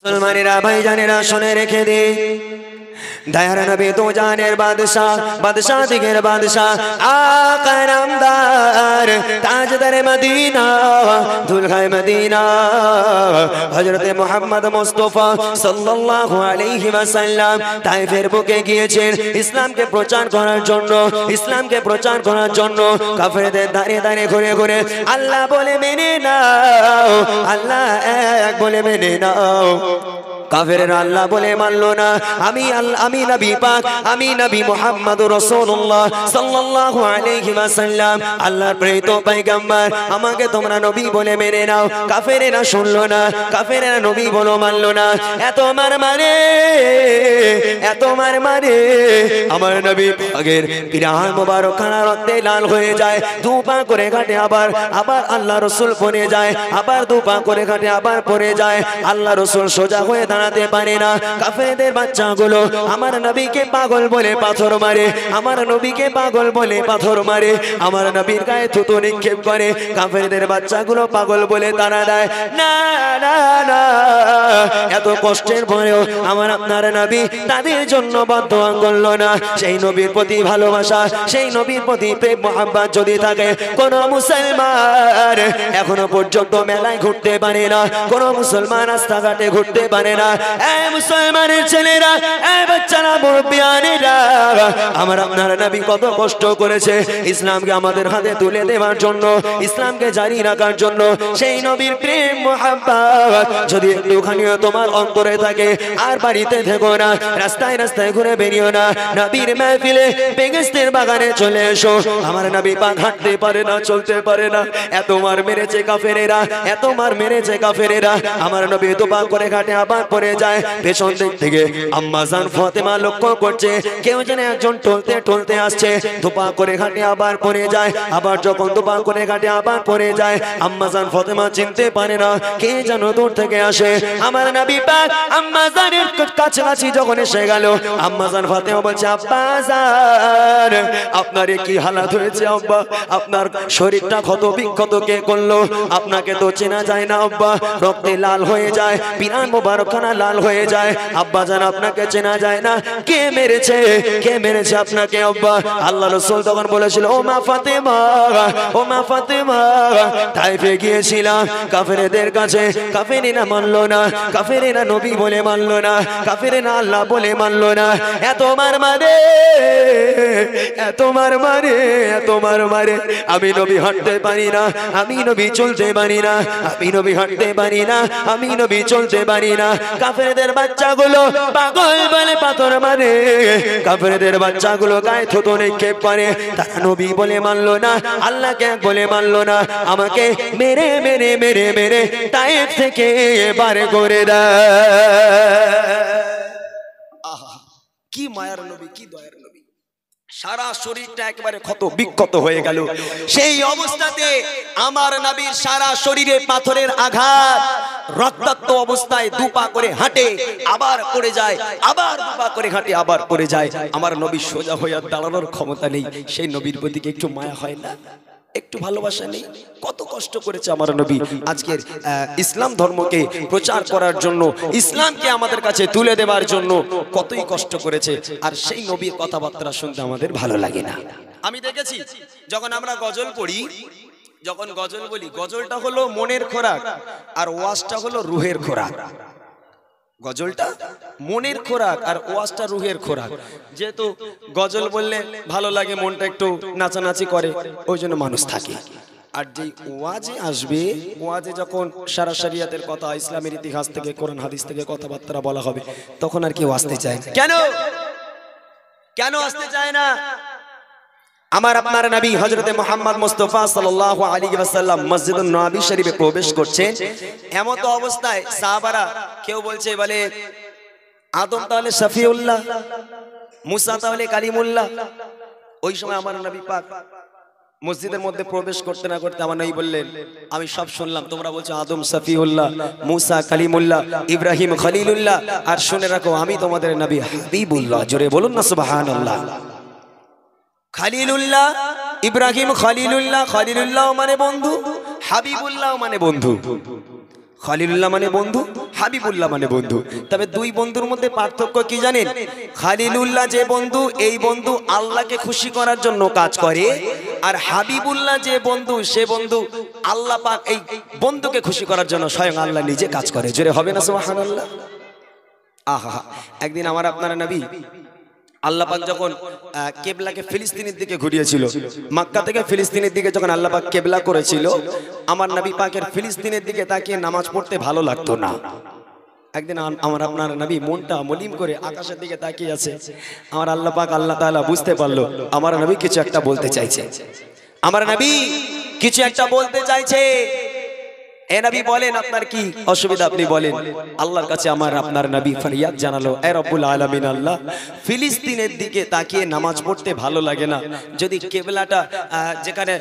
মুসলমানেরা ভাইজানেরা শুনে রেখে দে দয়ার নবী তো জানের বাদশাহ বাদশাহ দিগের বাদশাহ আকা নামদার তাজদার মদিনা দুলহায় মদিনা হযরতে মুহাম্মদ মুস্তাফা সাল্লাল্লাহু আলাইহি ওয়াসাল্লাম তায়েফের বুকে গিয়েছেন ইসলামকে প্রচার করার জন্য ইসলামকে প্রচার করার জন্য কাফেরদের দাঁড়িয়ে দাঁড়িয়ে ঘুরে ঘুরে আল্লাহ বলে মেনে নাও আল্লাহ এক বলে মেনে নাও কাফেররা আল্লাহ বলে মানলো না আমি নবী পাক আমি নবী মুহাম্মদুর রাসূলুল্লাহ সাল্লাল্লাহু আলাইহি ওয়াসাল্লাম আল্লাহর প্রেরিত পয়গম্বর আমাকে তোমরা নবী বলে মেনে নাও কাফেররা শুনলো না কাফেররা নবী বলে মানলো না এত মার মারে আমার নবী পাকের পিরান মোবারক খানা রক্তে লাল হয়ে যায় দুপা করে ঘাটে আবার আল্লাহ রাসূল পড়ে যায় আবার দুপা করে ঘাটে আবার পড়ে যায় আল্লাহ রাসূল সোজা হয়ে দাঁড়াতে পারে না কাফেরদের বাচ্চাগুলো আমার নবীকে পাগল বলে পাথর মারে আমার নবীকে পাগল বলে পাথর মারে আমার নবীর গায়ে থুতু নিক্ষেপ করে কাফেরদের বাচ্চাগুলো পাগল বলে তাড়া দেয় না না না এত কষ্টের পরেও আমার আপনার নবী তাদের জন্য বদদোয়া করলো না সেই নবীর প্রতি ভালোবাসা সেই নবীর প্রতি প্রেম মহব্বত যদি থাকে কোন মুসলমান এখনো পর্যন্ত মেলায় ঘুরতে পারে না কোন মুসলমান রাস্তাঘাটে ঘুরতে পারে না এই মুসলমানের ছেলেরা এই বাচ্চারা মুরব্বিয়ানেরা আমার আপনার নবী কত কষ্ট করেছে ইসলামকে আমাদের হাতে তুলে দেওয়ার জন্য ইসলামকে জারি রাখার জন্য সেই নবীর প্রেম মহব্বত যদি একটুখানিও তোমার অন্তরে থাকে আর বাড়িতে থেকো না রাস্তায় রাস্তায় ঘুরে বেরিও না নবীর মাহফিলে বেহেশতের বাগানে চলে এসো আমার নবী পাক হাঁটতে পারে না চলতে পারে না এত মার মেরেছে কাফেরেরা এত মার মেরেছে কাফেরেরা আমার নবী তো পাক করে ঘাটে আবার পড়ে যায় পেছন দিক থেকে আম্মা জান ফাতেমা লক্ষ্য করছে কেউ যেন একজন টলতে টলতে আসছে ধোপা করে ঘাটে আবার পড়ে যায় আবার যখন ধোপা করে ঘাটে আবার পড়ে যায় আম্মা জান ফাতেমা চিনতে পারে না কে যেন দূর থেকে আসে আমার নবী পাক আম্মা জানের কাছাকাছি যখন এসে গেল আম্মা জান ফাতেমা বলছে আব্বা জান আপনার কি হালাত হয়েছে আব্বা আপনার শরীরটা ক্ষত বিক্ষত কে করলো আপনাকে তো চেনা যায় না আব্বা রক্তে লাল হয়ে যায় পিরান মোবারক খানা লাল হয়ে যায় আব্বা জান আপনাকে চেনা যায় না কে মেরেছে আপনাকে আব্বা আল্লাহ রাসূল তখন বলেছিল ও মা ফাতেমা তাইফে গিয়েছিলাম কাফেরদের কাছে কাফেরেরা মানলো না কাফেরেরা নবী বলে মানলো না কাফেরেরা আল্লাহ বলে মানলো না এত মার মারে আমি নবী হাঁটতে পারি না আমি নবী চলতে পারি না আমি নবী হাঁটতে পারি না আমি নবী চলতে পারি না কাফেরদের বাচ্চাগুলো পাগল বলে পাথর মারে কাফেরদের বাচ্চাগুলো গায়ে থুতু নিক্ষেপ করে তারা নবী বলে মানলো না আল্লাহকে এক বলে মানলো না আমাকে মেরে মেরে মেরে মেরে তায়েফ থেকে বার করে দেয় কি মায়ার নবী কি দয়ার নবী সারা শরীরটা একেবারে ক্ষত বিক্ষত হয়ে গেল সেই অবস্থাতে আমার নবীর সারা শরীরে পাথরের আঘাত রক্তাক্ত অবস্থায় দুপা করে হাঁটে আবার পড়ে যায় আবার দুপা করে হাঁটে আবার পড়ে যায় আমার নবী সোজা হয়ে দাঁড়ানোর ক্ষমতা নেই সেই নবীর প্রতি একটু মায়া হয় না একটু ভালোবাসা নেই কত কষ্ট করেছে আমার নবী আজকের ইসলাম ধর্মকে প্রচার করার জন্য ইসলামকে আমাদের কাছে তুলে দেওয়ার জন্য কতই কষ্ট করেছে আর সেই নবীর কথাবার্তা শুনতে আমাদের ভালো লাগে না আমি দেখেছি যখন আমরা গজল পড়ি যখন গজল বলি গজলটা হলো মনের খোরাক আর ওয়াজটা হলো রুহের খোরাক গজলটা মনের খোরাক আর ওয়াজটা রুহের খোরাক যেহেতু গজল বললে ভালো লাগে মনটা একটু নাচানাচি করে ওই জন্য মানুষ থাকে আর যেই ওয়াজে আসবে ওয়াজে যখন সারা শরিয়াতের কথা ইসলামের ইতিহাস থেকে কোরআন হাদিস থেকে কথাবার্তা বলা হবে তখন আর কেউ আসতে চায় না কেন আসতে চায় না আমার আপনার নবী হযরতে মুহাম্মদ মুস্তাফা সাল্লাল্লাহু আলাইহি ওয়াসাল্লাম মসজিদুন নববী শরীফে প্রবেশ করছেন এমন তো অবস্থায় সাহাবারা কেউ বলছে বলে আদম তাহলে শফিউল্লাহ মুসা তাহলে কালিমুল্লাহ ওই সময় আমার নবী পাক মসজিদের মধ্যে প্রবেশ করতে না করতে আমার নবী বললেন আমি সব শুনলাম তোমরা বলছো আদম শফিউল্লাহ মুসা কালিমুল্লাহ ইব্রাহিম খলিলুল্লাহ আর শুনে রাখো আমি তোমাদের নবী হাবিবুল্লাহ জোরে বলুন না সুবহানাল্লাহ খলিলুল্লাহ ইব্রাহিম খলিলুল্লাহ খলিলুল্লাহ মানে বন্ধু হাবিবুল্লাহ মানে বন্ধু খলিলুল্লাহ মানে বন্ধু, হাবিবুল্লাহ মানে বন্ধু। তবে দুই বন্ধুর মধ্যে পার্থক্য কি জানেন? খলিলুল্লাহ যে বন্ধু, এই বন্ধু আল্লাহকে খুশি করার জন্য কাজ করে, আর হাবিবুল্লাহ যে বন্ধু, সে বন্ধু আল্লাহ পাক এই বন্ধুকে খুশি করার জন্য স্বয়ং আল্লাহ নিজে কাজ করে। জোরে হবে না সুবহানাল্লাহ? আহা, একদিন আমার আপনার নবী আল্লাহ পাক যখন কেবলাকে ফিলিস্তিনের দিকে ঘুরিয়েছিল, মক্কা থেকে ফিলিস্তিনের দিকে যখন আল্লাহ পাক কেবলা করেছিল, আমার নবী পাকের ফিলিস্তিনের দিকে তাকিয়ে নামাজ পড়তে ভালো লাগতো না। একদিন আমার আপনার নবী মনটা মলিম করে আকাশের দিকে তাকিয়ে আছে। আমার আল্লাহ পাক আল্লাহ তাআলা বুঝতে পারলো আমার নবী কিছু একটা বলতে চাইছে, আমার নবী কিছু একটা বলতে চাইছে। এ নবী বলেন, আপনার কি অসুবিধা আপনি বলেন। আল্লাহর কাছে আমার আপনার নবী ফরিয়াদ জানালো, এ রব্বুল আলামিন আল্লাহ, ফিলিস্তিনের দিকে তাকিয়ে নামাজ পড়তে ভালো লাগে না। যদি কেবলাটা যেখানে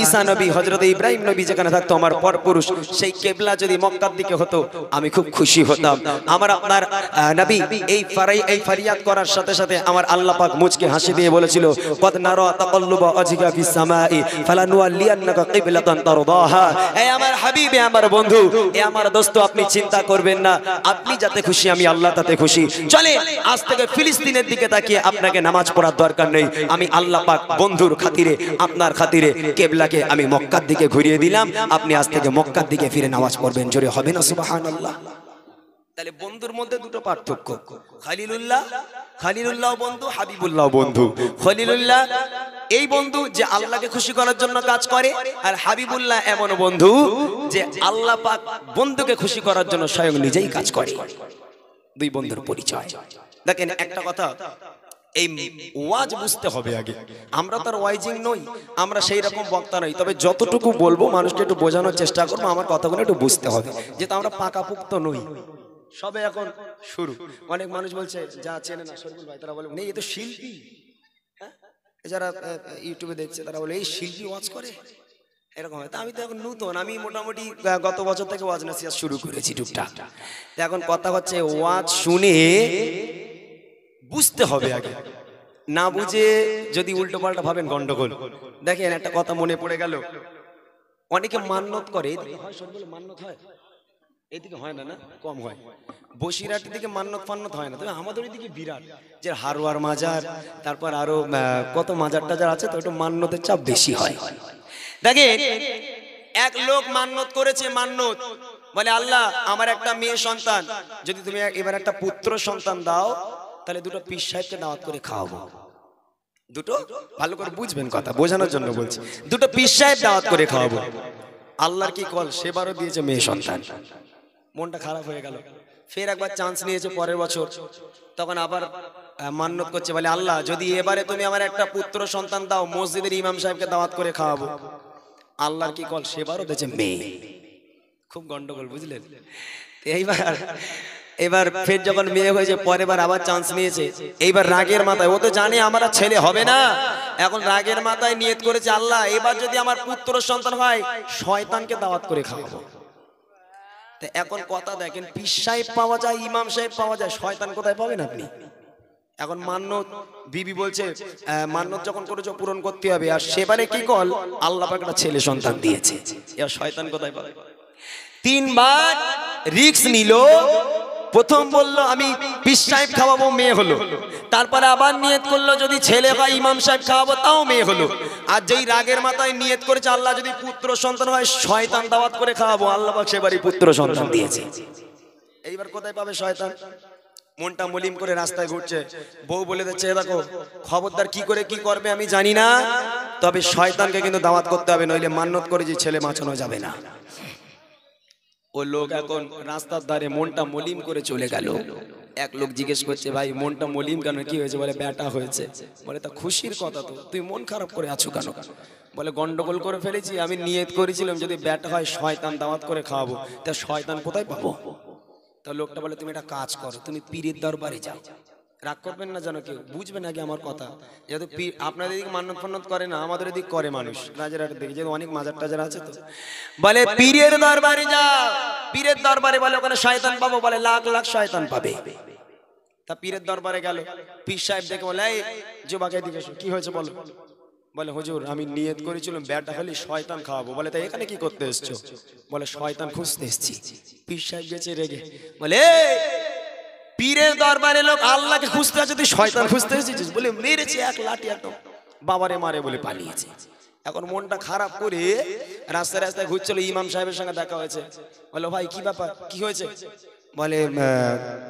ঈসা নবী, হযরত ইব্রাহিম নবী যেখানে থাকতো আমার পরপুরুষ, সেই কেবলা যদি মক্কার দিকে হতো আমি খুব খুশি হতাম। আমার আপনার নবী এই ফরিয়াদ করার সাথে সাথে আমার আল্লাহ পাক মুচকে হাসি দিয়ে বলেছিল, কদ নারা তাকাল্লুবা ওয়াজহিকা ফিস সামাই ফালানুওয়াল্লিয়ান্নাকা কিবলাতান তারদাহা। এ আমার হাবিবে, আমার বন্ধু, এ আমার দোস্ত, আপনি চিন্তা করবেন না, আপনি যাতে খুশি আমি আল্লাহ তাতে খুশি। চলে আজ থেকে ফিলিস্তিনের দিকে তাকিয়ে আপনাকে নামাজ পড়ার দরকার নেই, আমি আল্লাহ পাক বন্ধুর খাতিরে, আপনার খাতিরে কেবলাকে আমি মক্কার দিকে ঘুরিয়ে দিলাম, আপনি আজ থেকে মক্কার দিকে ফিরে নামাজ পড়বেন। জোরে হবে না সুবহানাল্লাহ? তাহলে বন্ধুর মধ্যে দুটো পার্থক্য, খলিলুল্লাহ বন্ধু, হাবিবুল্লাহ বন্ধু। খলিলুল্লাহ এই বন্ধু যে আল্লাহকে খুশি করার জন্য কাজ করে, আর হাবিবুল্লাহ এমন বন্ধু যে আল্লাহ পাক বন্ধুকে খুশি করার জন্য স্বয়ং নিজেই কাজ করে। দুই বন্ধুর পরিচয়। দেখেন একটা কথা, এই ওয়াজ বুঝতে হবে আগে। আমরা তো আর ওয়াইজিং নই, আমরা সেই রকম বক্তা নই, তবে যতটুকু বলবো মানুষকে একটু বোঝানোর চেষ্টা করবো, আমার কথাগুলো একটু বুঝতে হবে, যেহেতু আমরা পাকাপুক্ত নই, সবে এখন শুরু। অনেক মানুষ বলছে যা চেনে না শরীফুল ভাই, তারা বলে নেই এ তো শিল্পী। হ্যাঁ, যারা ইউটিউবে দেখছে তারা বলে এই শিল্পী ওয়াজ করে, এরকম হয়। তা আমি তো এখন নতুন, আমি মোটামুটি গত বছর থেকে ওয়াজ নাসিহত শুরু করেছি টুকটাক। এখন কথা হচ্ছে ওয়াজ শুনে বুঝতে হবে আগে, না বুঝে যদি উল্টো পাল্টা ভাবেন গন্ডগোল। দেখেন একটা কথা মনে পড়ে গেল, অনেকে মান্যত করে, মান্যত হয় এদিকে হয় না, না কম হয়, বসিরহাটের দিকে মান্যত ফান্নত হয় না, তবে আমাদের ওইদিকে বিরাট, যে হারোয়ার মাজার, তারপর আরো কত মাজার টাজার আছে, তো একটু মান্যতের চাপ বেশি হয়। দেখেন এক লোক মান্যত করেছে, মান্যত বলে আল্লাহ আমার একটা মেয়ে সন্তান, যদি তুমি এবার একটা পুত্র সন্তান দাও তাহলে দুটো পীর সাহেবকে দাওয়াত করে খাওয়াবো। দুটো, ভালো করে বুঝবেন কথা, বোঝানোর জন্য বলছি, দুটো পীর সাহেব দাওয়াত করে খাওয়াবো। আল্লাহর কি কল, সেবারও দিয়েছে মেয়ে সন্তান। মনটা খারাপ হয়ে গেল, ফের একবার চান্স নিয়েছে পরের বছর, তখন আবার মান্যত করছে, বলে আল্লাহ যদি এবারে তুমি আমার একটা পুত্র সন্তান দাও, মসজিদের ইমাম সাহেবকে দাওয়াত করে খাওয়াবো। আল্লাহর কি কল, সেবারও দিয়েছে মেয়ে। খুব গন্ডগোল, বুঝলেন? এবার ফের যখন মেয়ে হয়েছে, পরের বার আবার চান্স নিয়েছে, এইবার রাগের মাথায়, ও তো জানে আমার ছেলে হবে না, এখন রাগের মাথায় নিয়ত করেছে আল্লাহ এবার যদি আমার পুত্র সন্তান হয় শয়তানকে দাওয়াত করে খাওয়াবো। এখন কথা দেখেন, পীর সাহেব পাওয়া যায়, ইমাম সাহেব পাওয়া যায়, শয়তান কোথায় পাবেন আপনি? এখন মান্যত বিবি বলছে মান্যত যখন করেছো পূরণ করতে হবে, আর সেবারে কি কল, আল্লাহ পাক একটা ছেলে সন্তান দিয়েছে, এর শয়তান কোথায় পাবে? তিনবার রিস্ক নিল, প্রথম বললো আমি পীর সাহেব খাওয়াবো, মেয়ে হলো, তারপরে আবার নিয়ত করলো যদি ছেলে হয় ইমাম সাহেব খাওয়াবো, তাও মেয়ে হলো, আর যেই রাগের মাথায় নিয়ত করেছে আল্লাহ যদি পুত্র সন্তান হয় শয়তান দাওয়াত করে খাওয়াবো, আল্লাহ পাক সেবারই পুত্র সন্তান দিয়েছে। এইবার কোথায় পাবে শয়তান? মনটা মলিম করে রাস্তায় ঘুরছে, বউ বলে দিচ্ছে দেখো খবরদার কি করে কি করবে আমি জানি না, তবে শয়তানকে কিন্তু দাওয়াত করতে হবে, নইলে মান্যত করে যে ছেলে বাঁচানো যাবে না। ও লোক এখন রাস্তার ধারে মনটা মলিম করে চলে গেল। এক লোক জিজ্ঞেস করছে ভাই মনটা মলিম কেন, কি হয়েছে? বলে বেটা হয়েছে। বলে তা খুশির কথা তো, তুই মন খারাপ করে আছো কেন? বলে গন্ডগোল করে ফেলেছি, আমি নিয়ত করেছিলাম যদি বেটা হয় শয়তান দাওয়াত করে খাওয়াবো, তা শয়তান কোথায় পাবো? তা লোকটা বলে তুমি একটা কাজ করো, তুমি পীরের দরবারে যাও। রাগ করবেন না যেন কেউ, বুঝবেন আগে আমার কথা, যেহেতু আপনাদের এদিকে মান্যত ফান্নত করে না, আমাদের এদিকে করে মানুষ রাজারহাটের দিকে, যেহেতু অনেক মাজার টাজার আছে, তো বলে পীরের দরবারে যাও। পীরের দরবারে বলে ওখানে শয়তান পাবো, বলে লাখ লাখ শয়তান পাবে। তা পীরের দরবারে গেল, পীর সাহেব দেখে বলে এই যুবক এদিকে এসো, কি হয়েছে বলো? বলে হুজুর আমি নিয়ত করেছিলাম বেটা হলে শয়তান খাওয়াবো। বলে তাই এখানে কি করতে এসছো? বলে শয়তান খুঁজতে এসছি। পীর সাহেব গেছে রেগে, বলে পীরের দরবারে লোক আল্লাহকে খুঁজতে আছে, তুই শয়তান খুঁজতে এসেছিস? বলে মেরেছে এক লাঠি, একদম বাবারে মারে বলে পালিয়েছে। এখন মনটা খারাপ করে রাস্তায় রাস্তায় ঘুরছিল, ইমাম সাহেবের সঙ্গে দেখা হয়েছে। বলে ভাই কি ব্যাপার, কি হয়েছে? বলে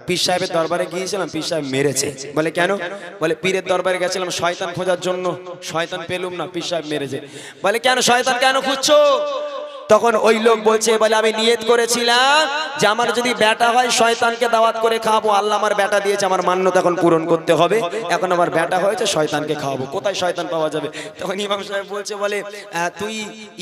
পীর সাহেবের দরবারে গিয়েছিলাম, পীর সাহেব মেরেছে। বলে কেন? বলে পীরের দরবারে গেছিলাম শয়তান খোঁজার জন্য, শয়তান পেলুম না, পীর সাহেব মেরেছে। বলে কেন শয়তান কেন খুঁজছো? তখন ওই লোক বলছে, বলে আমি নিয়ত করেছিলাম যে আমার যদি বেটা হয় শয়তানকে দাওয়াত করে খাওয়াবো, আল্লাহ আমার বেটা দিয়েছে, আমার মান্যত এখন পূরণ করতে হবে, এখন আমার বেটা হয়েছে শয়তানকে খাওয়াবো, কোথায় শয়তান পাওয়া যাবে? তখন ইমাম সাহেব বলছে, বলে তুই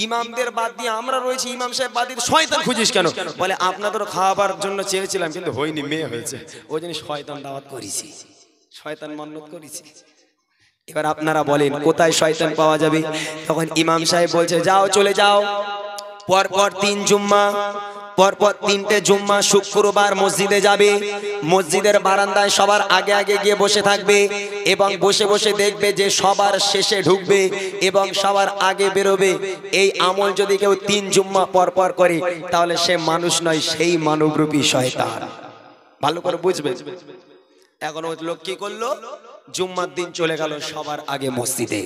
ইমামদের বাদ দিয়ে আমরা রয়েছি, ইমাম সাহেব বাদ দিয়ে শয়তান খুঁজিস কেন? বলে আপনাদের খাওয়াবার জন্য চেয়েছিলাম কিন্তু হয়নি, মেয়ে হয়েছে, ওই জন্য শয়তান দাওয়াত করেছি, শয়তান মান্যত করেছি। এবার আপনারা বলেন কোথায় শয়তান পাওয়া যাবে? তখন ইমাম সাহেব বলছে, যাও চলে যাও, পরপর 3 জুম্মা, পরপর 3টে জুম্মা শুক্রবার মসজিদে যাবে, মসজিদের বারান্দায় সবার আগে আগে গিয়ে বসে থাকবে এবং বসে বসে দেখবে যে সবার শেষে ঢুকবে এবং সবার আগে বেরোবে। এই আমল যদি কেউ 3 জুম্মা পরপর করে তাহলে সে মানুষ নয়, সেই মানবরূপী শয়তান। ভালো করে বুঝবে। এখন ওই লোক কি করলো? জুম্মার দিন চলে গেল সবার আগে মসজিদে,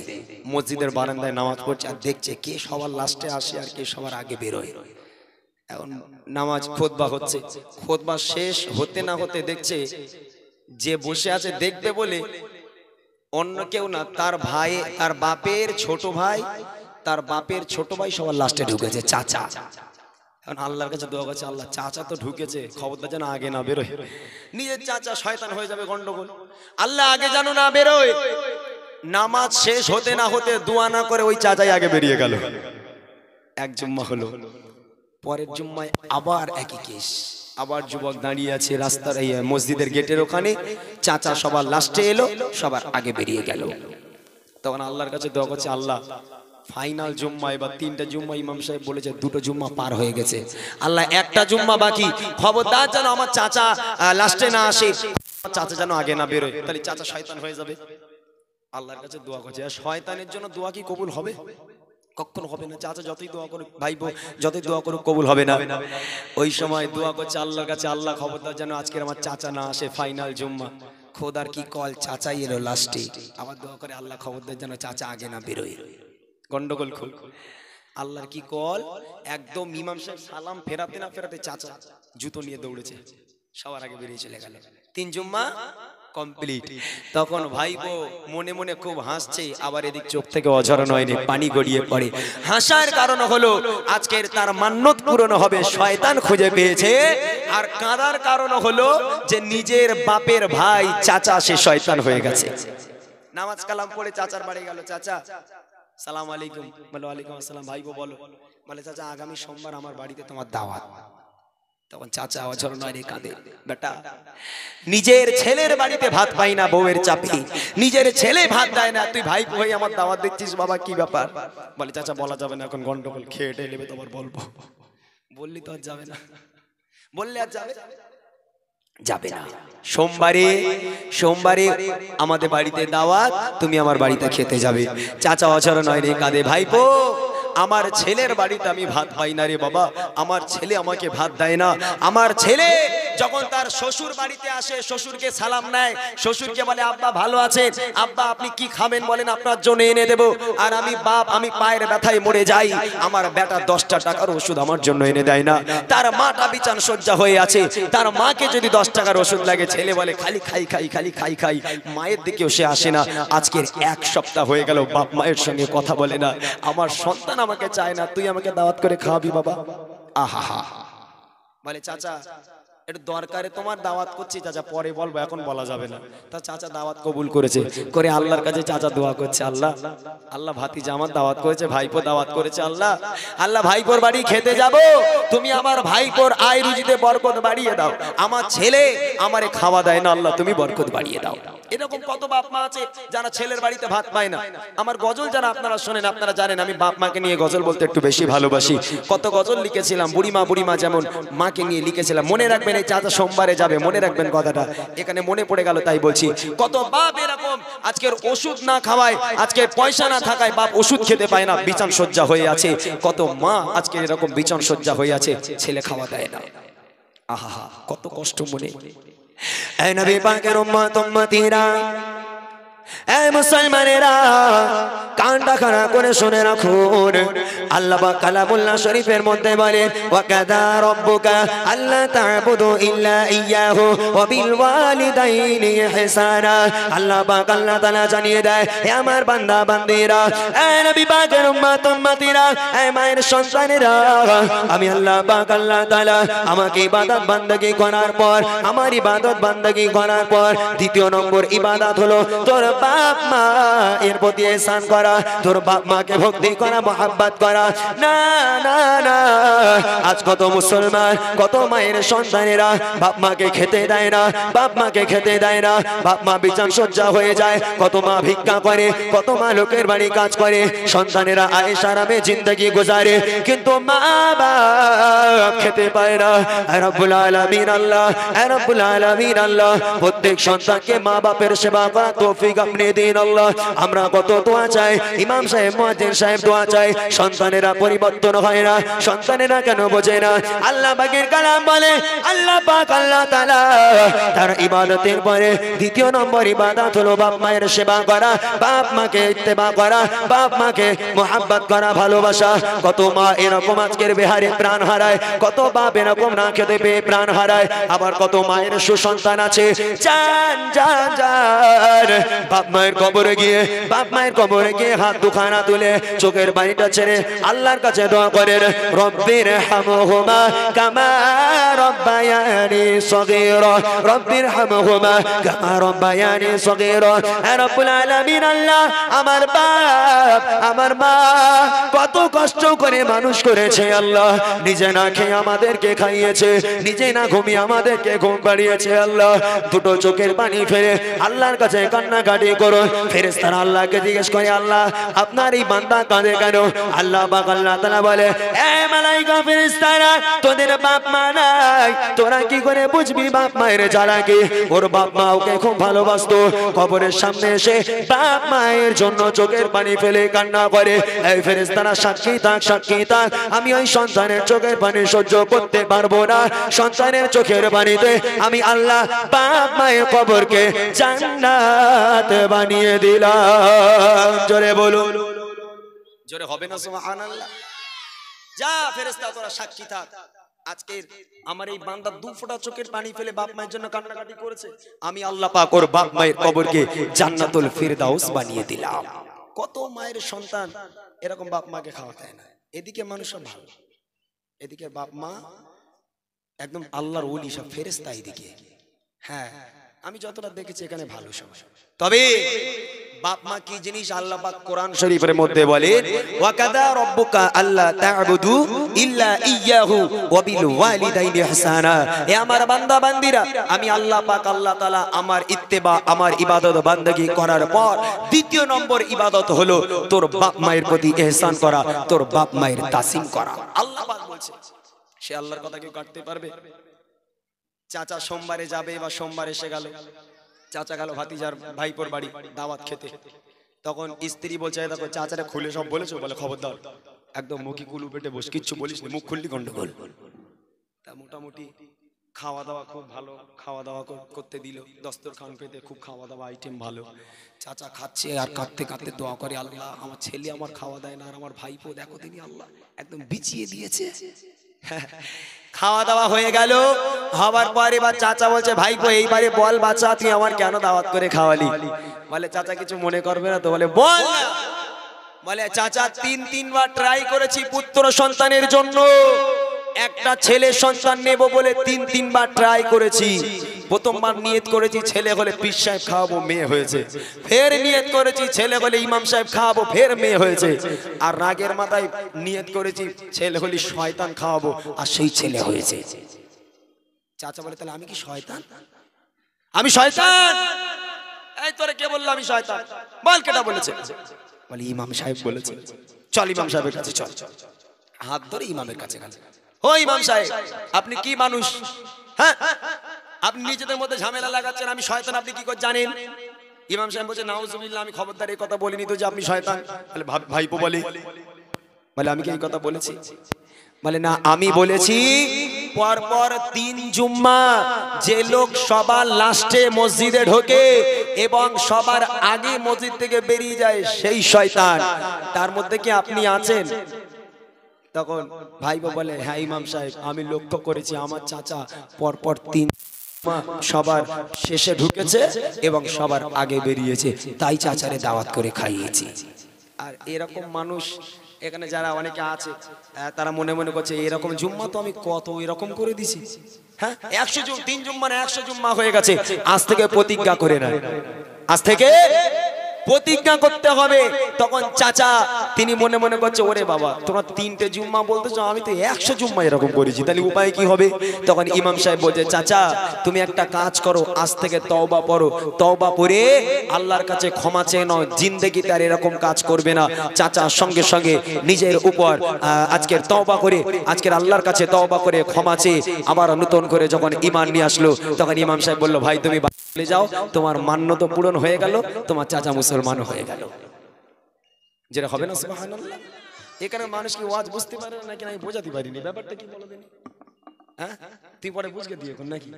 মসজিদের বারান্দায় নামাজ পড়ছে আর দেখছে কে সবার লাস্টে আসে আর কে সবার আগে বেরোয়। এখন নামাজ খুতবা হচ্ছে, খুতবা শেষ হতে না হতে দেখছে যে বসে আছে দেখবে বলে অন্য কেউ না, তার ভাই, তার বাপের ছোট ভাই, তার বাপের ছোট ভাই সবার লাস্টে ঢুকেছে, চাচা। এখন আল্লাহর কাছে দোয়া করছে, আল্লাহ চাচা তো ঢুকেছে, খবরদার যেন আগে না বেরোয়, নিজের চাচা শয়তান হয়ে যাবে, গন্ডগোল, আল্লাহ আগে যেন না বেরোয়। নামাজ শেষ হতে না হতে দোয়া না করে ওই চাচাই আগে বেরিয়ে গেল। এক জুম্মা হলো, পরের জুম্মায় আবার একই কেস, আবার যুবক দাঁড়িয়ে আছে রাস্তার এই মসজিদের গেটের ওখানে, চাচা সবার লাস্টে এলো, সবার আগে বেরিয়ে গেল। তখন আল্লাহর কাছে দোয়া করছে, আল্লাহ ফাইনাল জুম্মা, এবার 3টা জুম্মা ইমাম সাহেব বলেছে 2টো জুম্মা পার হয়ে গেছে, আল্লাহ একটা জুম্মা বাকি, খবরদার যেন আমার চাচা লাস্টে না আসে, চাচা যেন আগে না বেরোয়, তাহলে চাচা শয়তান হয়ে যাবে। আল্লাহর কাছে দোয়া করছে, আর শয়তানের জন্য দোয়া কি কবুল হবে? কখনো হবে না। চাচা যতই দোয়া করুক, ভাইবো যতই দোয়া করুক, কবুল হবে না। ওই সময় দোয়া করছে আল্লাহর কাছে, আল্লাহ খবরদার যেন আজকের আমার চাচা না আসে, ফাইনাল জুম্মা, খোদার কি কল, চাচাই এলো লাস্টে। আবার দোয়া করে, আল্লাহ খবরদার যেন চাচা আগে না বেরোয়, গন্ডগোল খুল। আল্লাহর কি কল, একদম ইমাম সাহেব সালাম ফেরাতে না ফেরাতে চাচা জুতো নিয়ে দৌড়েছে, সবার আগে বেরিয়ে চলে গেল। 3 জুম্মা কমপ্লিট। তখন ভাইবো মনে মনে খুব হাসছে, আবার এদিক চোখ থেকে অঝর নয়নি পানি গড়িয়ে পড়ে। হাসার কারণ হলো আজকের তার মান্যত পূরণ হবে, শয়তান খুঁজে পেয়েছে। আর কাঁদার কারণ হলো যে নিজের বাপের ভাই চাচা সে শয়তান হয়ে গেছে। নামাজ কালাম পড়ে চাচার বাড়ি গেল, চাচা সালাম আলাইকুম। বলো ওয়ালাইকুম আসসালাম। ভাইবো বলো। বলে চাচা আগামী সোমবার আমার বাড়িতে তোমার দাওয়াত। তখন চাচা অঝর নয় রে কাঁদে, বেটা নিজের ছেলের বাড়িতে ভাত পাই না বউয়ের চাপে, নিজের ছেলে ভাত দেয় না, তুই ভাই হয়ে আমার দাওয়াত দিচ্ছিস, বাবা কি ব্যাপার? বলে চাচা বলা যাবে না, এখন গন্ডগোল, খেয়ে টেয়ে নেবে, তোমার বলবো। বললি তো আর যাবে না, বললে আর যাবে যাবে না। সোমবারে আমাদের বাড়িতে দাওয়াত, তুমি আমার বাড়িতে খেতে যাবে। চাচা অঝর নয় রে কাঁদে, ভাইপো আমার ছেলের বাড়িতে আমি ভাত পাই না রে বাবা, আমার ছেলে আমাকে ভাত দেয় না। আমার ছেলে যখন তার শ্বশুর বাড়িতে আসে, শ্বশুরকে সালাম নেয়, শ্বশুরকে বলে আব্বা ভালো আছেন, আব্বা আপনি কি খাবেন বলেন, আপনার জন্য এনে দেব। আর আমি বাপ, আমি পায়ের ব্যথায় মরে যাই, আমার বেটা 10টা টাকার ওষুধ আমার জন্য এনে দেয় না। তার মাটা বিছান সজ্জা হয়ে আছে, তার মাকে যদি 10 টাকার ওষুধ লাগে, ছেলে বলে খালি খাই খাই, খালি খাই খাই, মায়ের দিকেও সে আসে না। আজকের 1 সপ্তাহ হয়ে গেল বাপ মায়ের সঙ্গে কথা বলে না। আমার সন্তান আমাকে চায় না, তুই আমাকে দাওয়াত করে খাওয়াবি বাবা। আহা বলে চাচা একটু দরকারে তোমার দাওয়াত করছি চাচা, পরে বলবো, এখন বলা যাবে না। তা চাচা দাওয়াত কবুল করেছে, করে আল্লাহর কাছে চাচা দোয়া করছে, আল্লাহ আল্লাহ ভাতিজা আমার দাওয়াত করেছে, ভাইপো দাওয়াত করেছে, আল্লাহ আল্লাহ ভাইপোর বাড়ি খেতে যাব, তুমি আমার ভাইপোর আয় রুজিতে বরকত বাড়িয়ে দাও। আমার ছেলে আমারে খাওয়া দেয় না, আল্লাহ তুমি বরকত বাড়িয়ে দাও। এরকম কত বাপ মা আছে যারা ছেলের বাড়িতে ভাত পায় না। আমার গজল যারা আপনারা শোনেন, আপনারা জানেন আমি বাপ মাকে নিয়ে গজল বলতে একটু বেশি ভালোবাসি। কত গজল লিখেছিলাম, বুড়িমা যেমন মাকে নিয়ে লিখেছিলাম। মনে রাখবেন, এই চাচা সোমবারে যাবে, মনে রাখবেন কথাটা, এখানে মনে পড়ে গেল তাই বলছি। কত বাপ এরকম আজকের ওষুধ না খাওয়ায়, আজকে পয়সা না থাকায় বাপ ওষুধ খেতে পায় না, বিছান সজ্জা হয়ে আছে। কত মা আজকে এরকম বিছান সজ্জা হয়ে আছে, ছেলে খাওয়া দেয় না। আহা, কত কষ্ট মনে। এই নবী পাকের উম্মত উম্মতিরা, এই মুসলমানেরা, কানটা খাড়া করে শুনে রাখুন। আল্লাহ পাক কালামুল্লাহ শরীফের মধ্যে বলেন, ওয়া কাযা রাব্বুকা আল্লা তা'বুদু ইল্লা ইয়্যাহু ওয়া বিল ওয়ালিদাইনি ইহসানা। আল্লাহ পাক আল্লাহ তাআলা জানিয়ে দেয়, হে আমার বান্দা বান্দীরা, এই নবী পাকের উম্মত উম্মতিরা, এই মায়ের সন্তানেরা, আমি আল্লাহ পাক আল্লাহ তাআলা আমাকে ইবাদত বান্দাগি করার পর, আমার ইবাদত বান্দাগি করার পর দ্বিতীয় নম্বর ইবাদত হলো তোর বাপ মা এর প্রতি ihsan করা, তোর বাপ মাকে ভক্তি করা, মহব্বত করা। না না না, আজ কত মুসলমান, কত মায়ের সন্তানেরা বাপ মাকে খেতে দেয় না, বাপ মাকে খেতে দেয় না, বাপ মা বিছান সজ্জা হয়ে যায়। কত মা ভিক্ষা করে, কত মা লোকের বাড়ি কাজ করে, সন্তানেরা আয়েশ আরামে জিন্দেগি গুজারে, কিন্তু মা বাপ খেতে পায় না। রব্বুল আলামিন আল্লাহ, রব্বুল আলামিন আল্লাহ প্রত্যেক সন্তানকে মা বাপের সেবা করা তৌফিক আপনি দিন আল্লাহ। আমরা কত দোয়া চাই, ইমাম সাহেব মুয়াজ্জিন সাহেব দোয়া চাই, সন্তানেরা পরিবর্তন হয় না, সন্তানেরা কেন বোঝে না? আল্লাহ পাকের কালাম বলে, আল্লাহ পাক আল্লাহ তাআলা তার ইবাদতের পরে দ্বিতীয় নম্বর ইবাদত হলো বাপ মায়ের সেবা করা, বাপ মাকে ইত্তেবা করা, বাপ মাকে মহব্বত করা, ভালোবাসা। কত মা এরকম আজকের বিহারে প্রাণ হারায়, কত বাপ এরকম না খেতে পেয়ে প্রাণ হারায়, আবার কত মায়ের সুসন্তান আছে জান জান জান বাপ মায়ের কবরে গিয়ে, বাপ মায়ের কবরে গিয়ে হাত দুখানা তুলে চোখের পানিটা ছেড়ে আল্লাহর কাছে দোয়া করেন, রব্বির হামহুমা কামা রব্বায়ানি সগীরা, রব্বির হামহুমা কামা রব্বায়ানি সগীরা। হে রব্বুল আলামিন আল্লাহ, আমার বাপ আমার মা কত কষ্ট করে মানুষ করেছে আল্লাহ, নিজে না খেয়ে আমাদেরকে খাইয়েছে, নিজে না ঘুমিয়ে আমাদেরকে ঘুম পাড়িয়েছে আল্লাহ। দুটো চোখের পানি ফেলে আল্লাহর কাছে কান্নাকাটি করো। ফেরেশতারা আল্লাহকে জিজ্ঞেস করে, আল্লাহ আপনার এই বান্দা কাঁদে কেন? আল্লাহ পাক আল্লাহ তাআলা বলে, এ মালায়েকা ফেরেশতারা, তোদের বাপ মা নাই, তোরা কি করে বুঝবি বাপ মায়ের জ্বালা কি? ওর বাপ মা ওকে খুব ভালোবাসতো, কবরের সামনে এসে বাপ মায়ের জন্য চোখের পানি ফেলে কান্না করে। এই ফেরেশতারা সাক্ষী থাক, সাক্ষী থাক, আমি ওই সন্তানের চোখের পানি সহ্য করতে পারবো না, সন্তানের চোখের পানিতে আমি আল্লাহ বাপ মায়ের কবরকে জান্নাত বানিয়ে দিলাম। জোরে বলুন, জোরে হবে না সুবহানাল্লাহ? যা ফেরেশতা তোরা সাক্ষী থাক, আজকে আমার এই বান্দা দু ফোঁটা চোখের পানি ফেলে বাপ মায়ের জন্য কান্নাকাটি করেছে, আমি আল্লাহ পাক ওর বাপ মায়ের কবরকে জান্নাতুল ফিরদাউস বানিয়ে দিলাম। কত মায়ের সন্তান এরকম বাপ মাকে খাওয়া দেয় না। এদিকে মানুষ ভালো, এদিকে বাপ মা একদম আল্লাহর ওলি, সব ফেরেশতা এদিকে। হ্যাঁ, আমি যতটা দেখেছি এখানে ভালো সবাই। তবে বাপ মা কি জিনিস আল্লাহ পাক কোরআন শরীফের মধ্যে বলেন, ওয়া কাযা রাব্বুকা আল্লা তা'বুদু ইল্লা ইয়্যাহু ওয়া বিল ওয়ালিদাইনি ইহসানা। হে আমার বান্দা বান্দীরা, আমি আল্লাহ পাক আল্লাহ তাআলা আমার ইত্তেবা, আমার ইবাদত বান্দাগি করার পর দ্বিতীয় নম্বর ইবাদত হলো তোর বাপ মায়ের প্রতি ইহসান করা, তোর বাপ মায়ের তাসিম করা। আল্লাহ পাক বলছে, সে আল্লাহর কথা কেউ কাটতে পারবে? চাচা সোমবারে যাবে বা সোমবার এসে গেল, চাচা গেল ভাতিজার ভাইপোর বাড়ি দাওয়াত খেতে, তখন স্ত্রী বলছে, দেখো চাচারা খুলে সব বলেছো? বলে খবরদার, একদম মুখি কুলু পেটে বস, কিচ্ছু বলিস না, মুখ খুললি গন্ডগোল। তা মোটামুটি খাওয়া দাওয়া খুব ভালো, খাওয়া দাওয়া করতে দিল, দস্তরখান পেতে খুব খাওয়া দাওয়া আইটেম ভালো। চাচা খাচ্ছে আর কাঁদতে কাঁদতে দোয়া করে, আল্লাহ আমার ছেলে আমার খাওয়া দেয় না, আর আমার ভাইপো দেখো তিনি আল্লাহ একদম বিছিয়ে দিয়েছে। খাওয়া দাওয়া হয়ে গেল, হবার পরে এবার চাচা বলছে, ভাইপো এইবারে বল বাচ্চা, তুই আমার কেন দাওয়াত করে খাওয়ালি? বলে চাচা কিছু মনে করবে না তো? বলে বল। বলে চাচা তিনবার ট্রাই করেছি পুত্র সন্তানের জন্য, একটা ছেলে সন্তান নেব বলে তিনবার ট্রাই করেছি। প্রথমবার নিয়ত করেছি ছেলে হলে পীর সাহেব খাওয়াবো, মেয়ে হয়েছে। ফের নিয়ত করেছি ছেলে হলে ইমাম সাহেব খাওয়াবো, ফের মেয়ে হয়েছে। আর রাগের মাথায় নিয়ত করেছি ছেলে হলে শয়তান খাওয়াবো, আর সেই ছেলে হয়েছে। চাচা বলে, তাহলে আমি কি শয়তান? আমি শয়তান? এই তোরে কে বললো আমি শয়তান? বল কেটা বলেছে? বলে ইমাম সাহেব বলেছে। চল ইমাম সাহেবের কাছে চল। হাত ধরে ইমামের কাছে গেল। ও ইমাম সাহেব, আপনি কি মানুষ? হ্যাঁ, আপনি নিজেদের মধ্যে ঝামেলা লাগাচ্ছেন, আমি শয়তান, আপনি কি করে জানেন? ইমাম সাহেব বলছে নাউজুবিল্লাহ, আমি খবরদার এই কথা বলিনি তো যে আপনি শয়তান। বলে ভাইপো বলে আমি কি এই কথা বলেছি? বলে না, আমি বলেছি পরপর 3 জুম্মা যে লোক সবার লাস্টে মসজিদে ঢোকে এবং সবার আগে মসজিদ থেকে বেরিয়ে যায় সেই শয়তান। তার মধ্যে কি আপনি আছেন? তখন ভাইপো বলে হ্যাঁ ইমাম সাহেব, আমি লক্ষ্য করেছি আমার চাচা পরপর 3 সবার শেষে ঢুকেছে এবং সবার আগে বেরিয়েছে, তাই চাচারে দাওয়াত করে খাইয়েছি। আর এরকম মানুষ এখানে যারা অনেকে আছে তারা মনে মনে করছে এরকম জুম্মা তো আমি কত এরকম করে দিছি। হ্যাঁ, 3 জুম্মা না 100 জুম্মা হয়ে গেছে। আজ থেকে প্রতিজ্ঞা করে না, আজ থেকে প্রতিজ্ঞা করতে হবে। তখন চাচা তিনি মনে মনে করছে ওরে বাবা, তোমরা 3টে জুম্মা বলতেছো, আমি তো 100 জুম্মা এরকম করেছি, তাহলে উপায় কি হবে? তখন ইমাম সাহেব বলছে চাচা তুমি একটা কাজ করো, আজ থেকে তওবা পড়ো, তওবা পড়ে আল্লাহর কাছে ক্ষমা চেয়ে নাও, জিন্দেগিতে আর এরকম কাজ করবে না। চাচা সঙ্গে সঙ্গে নিজের উপর আজকের তওবা করে, আজকের আল্লাহর কাছে তওবা করে ক্ষমা চেয়ে আবার নতুন করে যখন ঈমান নিয়ে আসলো, তখন ইমাম সাহেব বলল ভাই তুমি চলে যাও, তোমার মান্যত পূরণ হয়ে গেল, তোমার চাচা মুসলমান হয়ে গেল। যেটা হবে না সুবহানাল্লাহ। এখানে মানুষ কি ওয়াজ বুঝতে পারে নাকি আমি বোঝাতে পারিনি? ব্যাপারটা কি বলো দিন? হ্যাঁ, তুই পরে বুঝকে দিয়ে এখন নাকি?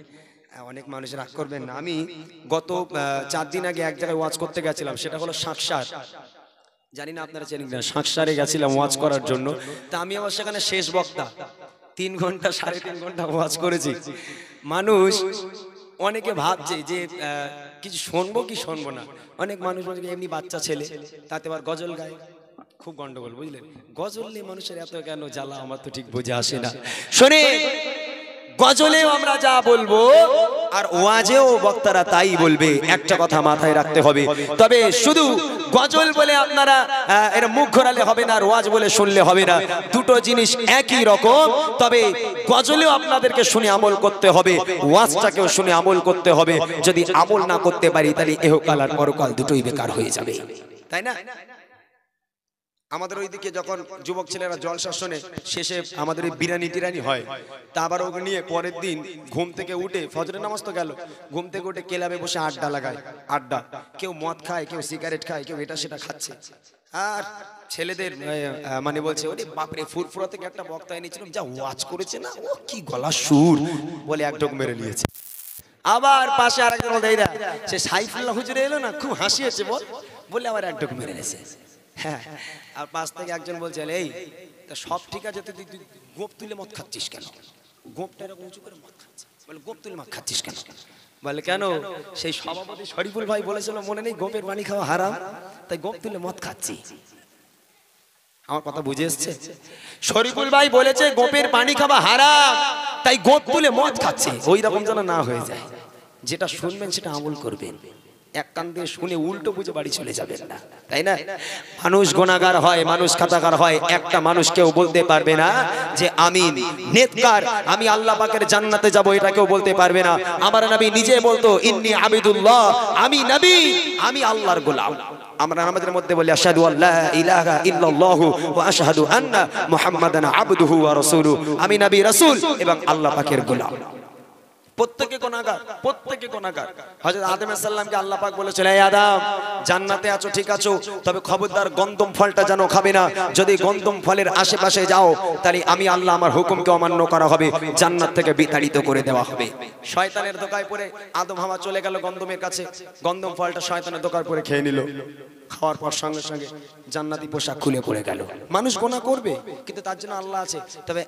অনেক মানুষ রাগ করবেন না। আমি গত 4 দিন আগে এক জায়গায় ওয়াজ করতে গেছিলাম, সেটা হলো শাকসার। জানি না আপনারা চেনেন কিনা, শাকসারে গেছিলাম ওয়াজ করার জন্য। তা আমি আবার সেখানে শেষ বক্তা, 3 ঘন্টা 3.5 ঘন্টা ওয়াজ করেছি। মানুষ অনেকে ভাবছে যে কিছু শুনবো কি শুনবো না। অনেক মানুষ বলছে এমনি বাচ্চা ছেলে, তাতে আবার গজল গায়, খুব গন্ডগোল বুঝলেন। গজল নিয়ে মানুষের এত কেন জ্বালা আমার তো ঠিক বুঝে আসে না। শোনে, গজলেও আমরা যা বলবো আর ওয়াজেও বক্তারা তাই বলবে, একটা কথা মাথায় রাখতে হবে। তবে শুধু গজল বলে আপনারা এর মুখ ঘোরালে হবে না, আর ওয়াজ বলে শুনলে হবে না, দুটো জিনিস একই রকম। তবে গজলেও আপনাদেরকে শুনে আমল করতে হবে, ওয়াজটাকেও শুনে আমল করতে হবে। যদি আমল না করতে পারি তাহলে ইহকাল আর পরকাল দুটোই বেকার হয়ে যাবে, তাই না? আমাদের ওইদিকে যখন যুবক ছেলেরা জলসা শোনে, শেষে আমাদের ওই বিরিয়ানি টিরানি হয়, তা আবার ওকে নিয়ে পরের দিন ঘুম থেকে উঠে, ফজরের নামাজ তো গেল, ঘুম থেকে উঠে ক্লাবে বসে আড্ডা লাগায়। আড্ডা, কেউ মদ খায়, কেউ সিগারেট খায়, কেউ এটা সেটা খাচ্ছে। আর ছেলেদের মানে বলছে ওরে বাপরে, ফুরফুরা থেকে একটা বক্তা এনেছিলাম, যা ওয়াজ করেছে না, ও কি গলা সুর, বলে এক ঢোক মেরে নিয়েছে। আবার পাশে আরেকজন বলতে এই সে সাইফুল্লাহ হুজুর এলো না, খুব হাসিয়েছে বলে আবার এক ঢোক মেরে নিয়েছে। হ্যাঁ, আর পাশ থেকে একজন বলছে এই তা সব ঠিক আছে, তুই গোপ তুলে মদ খাচ্ছিস কেন? গোপটা এরকম উঁচু করে মদ খাচ্ছে, বলে গোপ তুলে মদ খাচ্ছিস কেন? বলে কেন, সেই সভাপতি শরীফুল ভাই বলেছিল মনে নেই গোপের পানি খাওয়া হারাম, তাই গোপ তুলে মদ খাচ্ছি। আমার কথা বুঝে এসছে? শরীফুল ভাই বলেছে গোপের পানি খাওয়া হারাম, তাই গোপ তুলে মদ খাচ্ছে। ওই রকম যেন না হয়ে যায়, যেটা শুনবেন সেটা আমল করবেন, এক কান দিয়ে শুনে উল্টো বুঝে বাড়ি চলে যাবেন না, তাই না? মানুষ গুনাহগার হয়, মানুষ খাতাকার হয়, একটা মানুষ কেউ বলতে পারবে না যে আমি নেককার, আমি আল্লাহ পাকের জান্নাতে যাব, এটা কেউ বলতে পারবে না। আমার নবী নিজে বলতো ইন্নী আবিদুল্লাহ, আমি নবী, আমি আল্লাহর গোলাম। আমরা আমাদের মধ্যে বলি আশহাদু আল্লা ইলাহা ইল্লাল্লাহু ওয়া আশহাদু আন্না মুহাম্মাদান আবদুহু ওয়া রাসূলুহু, আমি নবী রাসূল এবং আল্লাহ পাকের গোলাম। প্রত্যেকে গুনাহগার, প্রত্যেকে গুনাহগার। হযরত আদম আলাইহিস সালামকে আল্লাহ পাক বলেছিল হে আদম, জান্নাতে আছো ঠিক আছো, তবে খবরদার গন্ধম ফলটা যেন খাবে না। যদি গন্ধম ফলের আশেপাশে যাও তাহলে আমি আল্লাহ আমার হুকুমকে অমান্য করা হবে, জান্নাত থেকে বিতাড়িত করে দেওয়া হবে। শয়তানের ধোঁকায় পড়ে আদম হাওয়া চলে গেল গন্ধমের কাছে, গন্ধম ফলটা শয়তানের ধোঁকায় পড়ে খেয়ে নিল। খাওয়ার পর সঙ্গে সঙ্গে জান্নাতি পোশাক খুলে পড়ে গেল। মানুষ গুনাহ করবে, কিন্তু তার জন্য আল্লাহ আছে। তবে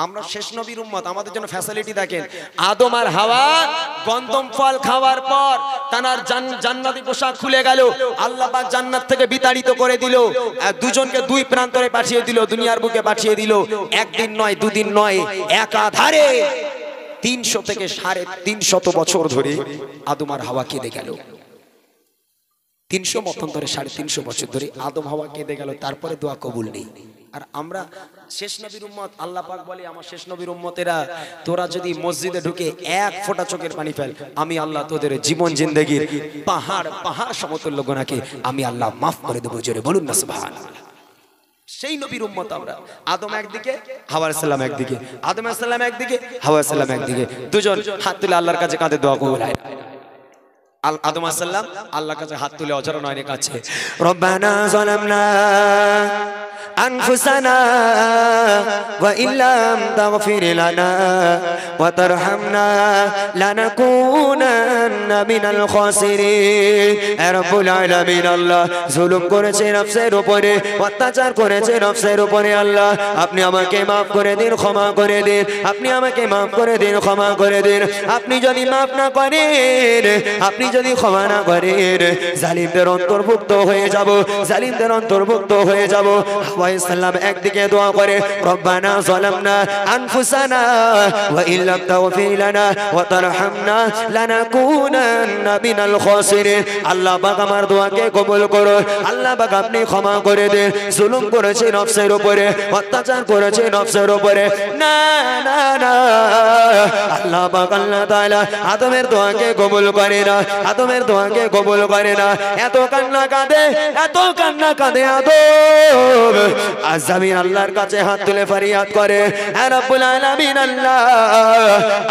আমরা শেষ নবীর উম্মত, আমাদের জন্য ফ্যাসিলিটি দেখেন। আদম আর হাওয়া গন্ধম ফল খাওয়ার পর তার জান্নাতি পোশাক খুলে গেল, আল্লাহ পাক জান্নাত থেকে বিতাড়িত করে দিল। দুজনকে দুই প্রান্তরে পাঠিয়ে দিল, দুনিয়ার বুকে পাঠিয়ে দিল। একদিন নয়, দুদিন নয়, একাধারে 300 থেকে 350 বছর ধরে আদম আর হাওয়া কেঁদে গেল। 300 মতান্তরে 350 বছর ধরে আদম হাওয়া কেঁদে গেল, তারপরে দোয়া কবুল নেই। আর আমরা শেষ নবীর উম্মত, আল্লাহ পাক বলে আমার শেষ নবীর উম্মতেরা তোরা যদি মসজিদে ঢুকে এক ফোঁটা চোখের পানি ফেল, আমি আল্লাহ তোদের জীবন জিন্দেগির পাহাড় পাহাড় সমতুল্য গুনাহকে আমি আল্লাহ মাফ করে দেবো। জোরে বলুন না সুবহানাল্লাহ। সেই নবীর উম্মত আমরা। আদম একদিকে, হাওয়া আলাইহিস সালাম একদিকে, আদম আলাইহিস সালাম একদিকে, হাওয়া আলাইহিস সালাম একদিকে, দুজন হাত তুলে আল্লাহর কাছে কাঁধে দোয়া কবুল হয়। আদম আলাইহিস সালাম আল্লাহর কাছে হাত তুলে অঝর নয়নের কাছে, রব্বানা যালামনা আনফুসানা ওয়া ইল্লাম তাগফির লানা ওয়া তারহামনা লানাকুনান্না মিনাল খাসিরিন। হে রব্বুল আলামিন, আল্লাহ জুলুম করেছে নফসের উপরে, অত্যাচার করেছে নফসের উপরে। আল্লাহ আপনি আমাকে মাফ করে দিন, ক্ষমা করে দিন। আপনি আমাকে মাফ করে দিন, ক্ষমা করে দিন। আপনি যদি মাফ না করেন, আপনি যদি ক্ষমা না করেন, জালিমদের অন্তর্ভুক্ত হয়ে যাব, জালিমদের অন্তর্ভুক্ত হয়ে যাব। হাওয়া আলাইহিস সালাম একদিকে দোয়া করে, রব্বানা যালামনা আনফুসানা ওয়া ইল্লাম তাগফির লানা ওয়া তারহামনা লানাকুনান্না মিনাল খাসিরিন। আল্লাহ পাক আমার দোয়াকে কবুল করো। আল্লাহ পাক আপনি ক্ষমা করে দেন। জুলুম করেছে নফসের উপরে, অত্যাচার করেছে নফসের উপরে। না না না, আল্লাহ পাক আল্লাহ তাআলা আদমের দোয়াকে কবুল করে না, আদমের দোয়াকে কবুল করে না। এত কান্না কাঁদে, এত কান্না কাঁদে আদম। আজ জামিন আল্লাহর কাছে হাত তুলে ফরিয়াদ করে, হে রব্বুল আলামিন আল্লাহ,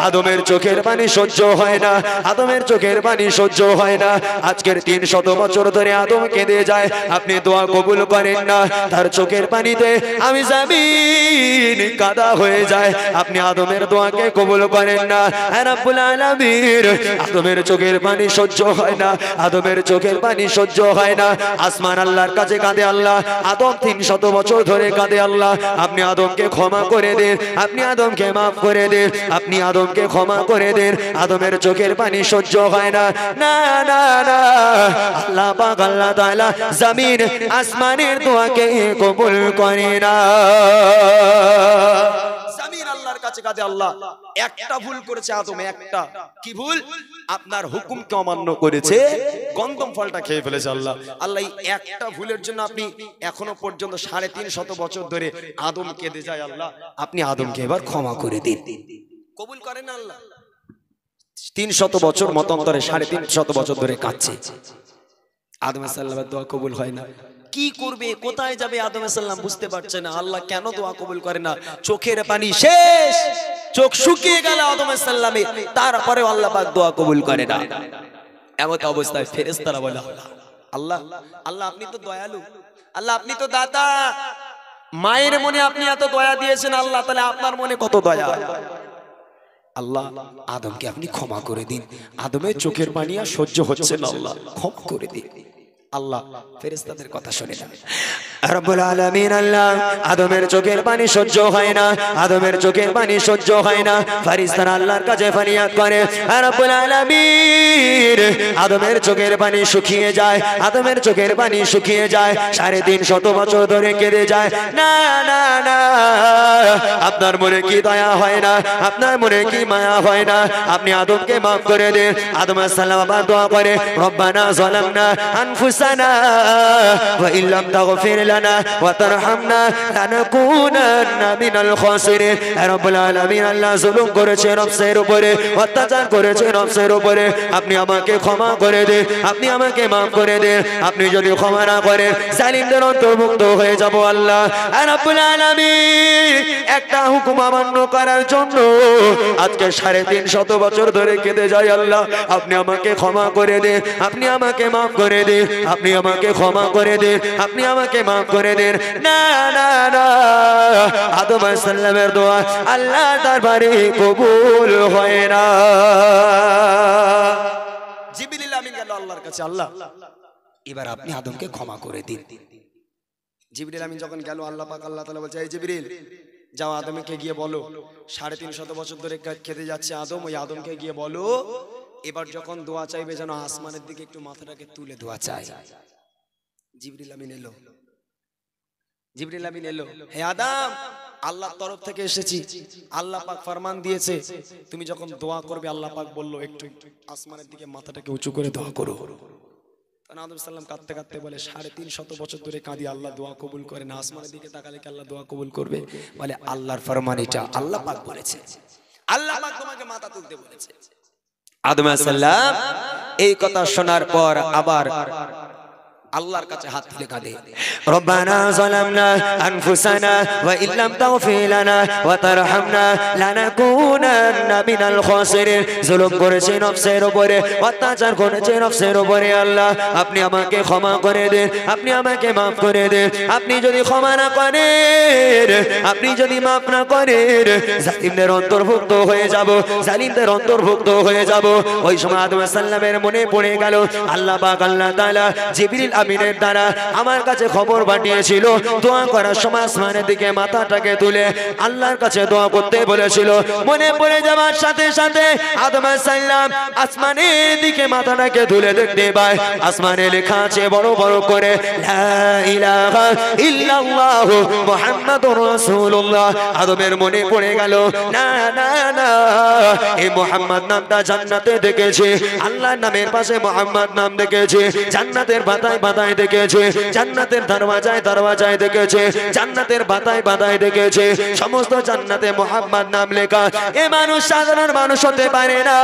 আদমের চোখের পানি সহ্য হয় না, আদমের চোখের পানি সহ্য হয় না। আজকের 300 বছর ধরে আদম কেঁদে যায়, আপনি দোয়া কবুল করেন না। তার চোখের পানিতে আমি জামিন কাদা হয়ে যায়, আপনি আদমের দোয়াকে কবুল করেন না। হে রব্বুল আলামিন, আদমের চোখের পানি সহ্য হয় না, আদমের চোখের পানি সহ্য হয় না। আসমান আল্লাহর কাছে কাঁদে আল্লাহ, আদম 300 বছর ধরে কাঁদে আল্লাহ, আপনি আদমকে ক্ষমা করে দেন, আপনি আদমকে মাফ করে দেন, আপনি আদমকে ক্ষমা করে দেন। আদমের চোখের পানি সহ্য হয় না। না না না, আল্লাহ পাক আল্লাহ তাআলা জমিন আসমানের দোয়াকে কবুল করে না। জামিন আল্লাহর কাছে কাঁদে আল্লাহ, একটা ভুল করেছে আদম, একটা। কি ভুল? আপনার হুকুমকে অমান্য করেছে, গন্ধম ফলটা খেয়ে ফেলেছে আল্লাহ। আল্লাহ এই একটা ভুলের জন্য আপনি এখনো পর্যন্ত 350 বছর ধরে আদম কেঁদে যায়। আল্লাহ আপনি আদমকে এবার ক্ষমা করে দিন। কবুল করেন না আল্লাহ? 300 বছর মতান্তরে 350 বছর ধরে কাঁদছে, আদম আলাইহিস সালামের দোয়া কবুল হয় না। কি করবে, কোথায় যাবে আদম আলাইহিস সালাম বুঝতে পারছে না। আল্লাহ কেন দোয়া কবুল করে না? চোখের পানি শেষ, চোখ শুকিয়ে গেল আদম আলাইহিস সালামের, তারপরে আল্লাহ পাক দোয়া কবুল করে না। এমন অবস্থায় ফেরেশতারা বলে, আল্লাহ আল্লাহ আপনি তো দয়ালু, আল্লাহ আপনি তো দাতা, মায়ের মনে আপনি এত দয়া দিয়েছেন আল্লাহ, তাহলে আপনার মনে কত দয়া। আল্লাহ আদমকে আপনি ক্ষমা করে দিন, আদমের চোখের পানি আর সহ্য হচ্ছে না, আল্লাহ ক্ষমা করে দিন। আল্লাহ ফেরেশতাদের কথা শুনে না। রব্বুল আলামিন আল্লাহ, আদমের চোখের পানি সহ্য হয় না, আদমের চোখের পানি সহ্য হয় না। ফেরেশতারা আল্লাহর কাছে ফরিয়াদ করে, রব্বুল আলামিন, আদমের চোখের পানি শুকিয়ে যায়, আদমের চোখের পানি শুকিয়ে যায়। 350 বছর ধরে কেঁদে যায়। না না না, আপনার মনে কি দয়া হয় না? আপনার মনে কি মায়া হয় না? আপনি আদমকে মাফ করে দেন। আদম আলাইহিস সালাম আবার দোয়া করে, রব্বানা যালামনা আনফুসানা ওয়া ইল্লাম তাগফির লানা ওয়া তারহামনা লানাকুনান্না মিনাল খাসিরিন। হে রব্বুল আলামিন, আল্লাহ জুলুম করেছে নফসের উপরে, অত্যাচার করেছে নফসের উপরে, আপনি আমাকে ক্ষমা করে দেন, আপনি আমাকে মাফ করে দেন। আপনি যদি ক্ষমা না করেন, জালিমদের অন্তর্ভুক্ত হয়ে যাব আল্লাহ। হে রব্বুল আলামিন, একটা হুকুম অমান্য করার জন্য আজকে 350 বছর ধরে কেঁদে যায় আল্লাহ, আপনি আমাকে ক্ষমা করে দেন, আপনি আমাকে মাফ করে দেন, আপনি আমাকে ক্ষমা করে দেন, আপনি আমাকে মাফ করে দেন। না না না, আদম আলাইহিস সালামের দোয়া আল্লাহ দরবারে কবুল হয় না। জিবরিল আমিন গেল আল্লাহর কাছে, আল্লাহ এবার আপনি আদমকে ক্ষমা করে দিন। জিবরিল আমিন যখন গেল, আল্লাহ পাক আল্লাহ তাআলা বলছে, এই জিবরিল যাও আদমকে গিয়ে বলো, 350 বছর ধরে খেতে যাচ্ছে আদম, ওই আদমকে গিয়ে বলো এবার যখন দোয়া চাইবে যেন আসমানের দিকে একটু মাথাটাকে তুলে দোয়া চায়। জিবরিল আমিন এলো, জিবরিল আমিন এলো, হে আদম, আল্লাহর তরফ থেকে এসেছি, আল্লাহ পাক ফরমান দিয়েছে তুমি যখন দোয়া করবে, আল্লাহ পাক বললো একটু আসমানের দিকে মাথাটাকে উঁচু করে দোয়া করো। তখন আদম সাল্লাম কাঁদতে কাঁদতে বলে 350 বছর ধরে কাঁদি, আল্লাহ দোয়া কবুল করে না, আসমানের দিকে তাকালে কি আল্লাহ দোয়া কবুল করবে? বলে আল্লাহর ফরমান এটা, আল্লাহ পাক বলেছে, আল্লাহ পাক তোমাকে মাথা তুলতে বলেছে। আদম আলাইহিস সালাম এই কথা শোনার পর আবার আল্লাহর কাছে হাত তুলে কাঁদে, রব্বানা যালামনা আনফুসানা ওয়া ইল্লাম তাগফির লানা ওয়া তারহামনা লানাকুনান্না মিনাল খাসিরিন। জুলুম করেছে নফসের উপরে, অত্যাচার করেছে নফসের উপরে। আল্লাহ আপনি আমাকে ক্ষমা করে দেন, আপনি আমাকে মাফ করে দেন। আপনি যদি ক্ষমা না করেন, আপনি যদি মাফ না করেন, জালিমদের অন্তর্ভুক্ত হয়ে যাব, জালিমদের অন্তর্ভুক্ত হয়ে যাব। ওই সময় আদম আলাইহিস সালামের মনে পড়ে গেল আল্লাহ পাক আল্লাহ তাআলা জিবরিল আমিনের দ্বারা আমার কাছে খবর পাঠিয়েছিল, দোয়া করার সময় আসমানের দিকে মাথাটাকে তুলে আল্লাহর কাছে দোয়া করতে বলেছিল। মনে পড়ে যাওয়ার সাথে সাথে আদম আলাইহিস সালাম আসমানের দিকে মাথাটাকে তুলে দেখতে পায় আসমানে লেখা আছে বড় বড় করে, লা ইলাহা ইল্লাল্লাহু মুহাম্মাদুর রাসূলুল্লাহ। আদমের মনে পড়ে গেল, না না না, এই মুহাম্মদ নামটা জান্নাতে দেখেছে, আল্লাহর নামের পাশে মুহাম্মদ নাম দেখেছে, জান্নাতের পাতায় পাতায় দেখেছে, জান্নাতের দরওয়াজায় দরওয়াজায় দেখেছে, জান্নাতের পাতায় পাতায় দেখেছে, সমস্ত জান্নাতে মুহাম্মদ নাম লেখা। এ মানুষ সাধারণ মানুষ হতে পারে না,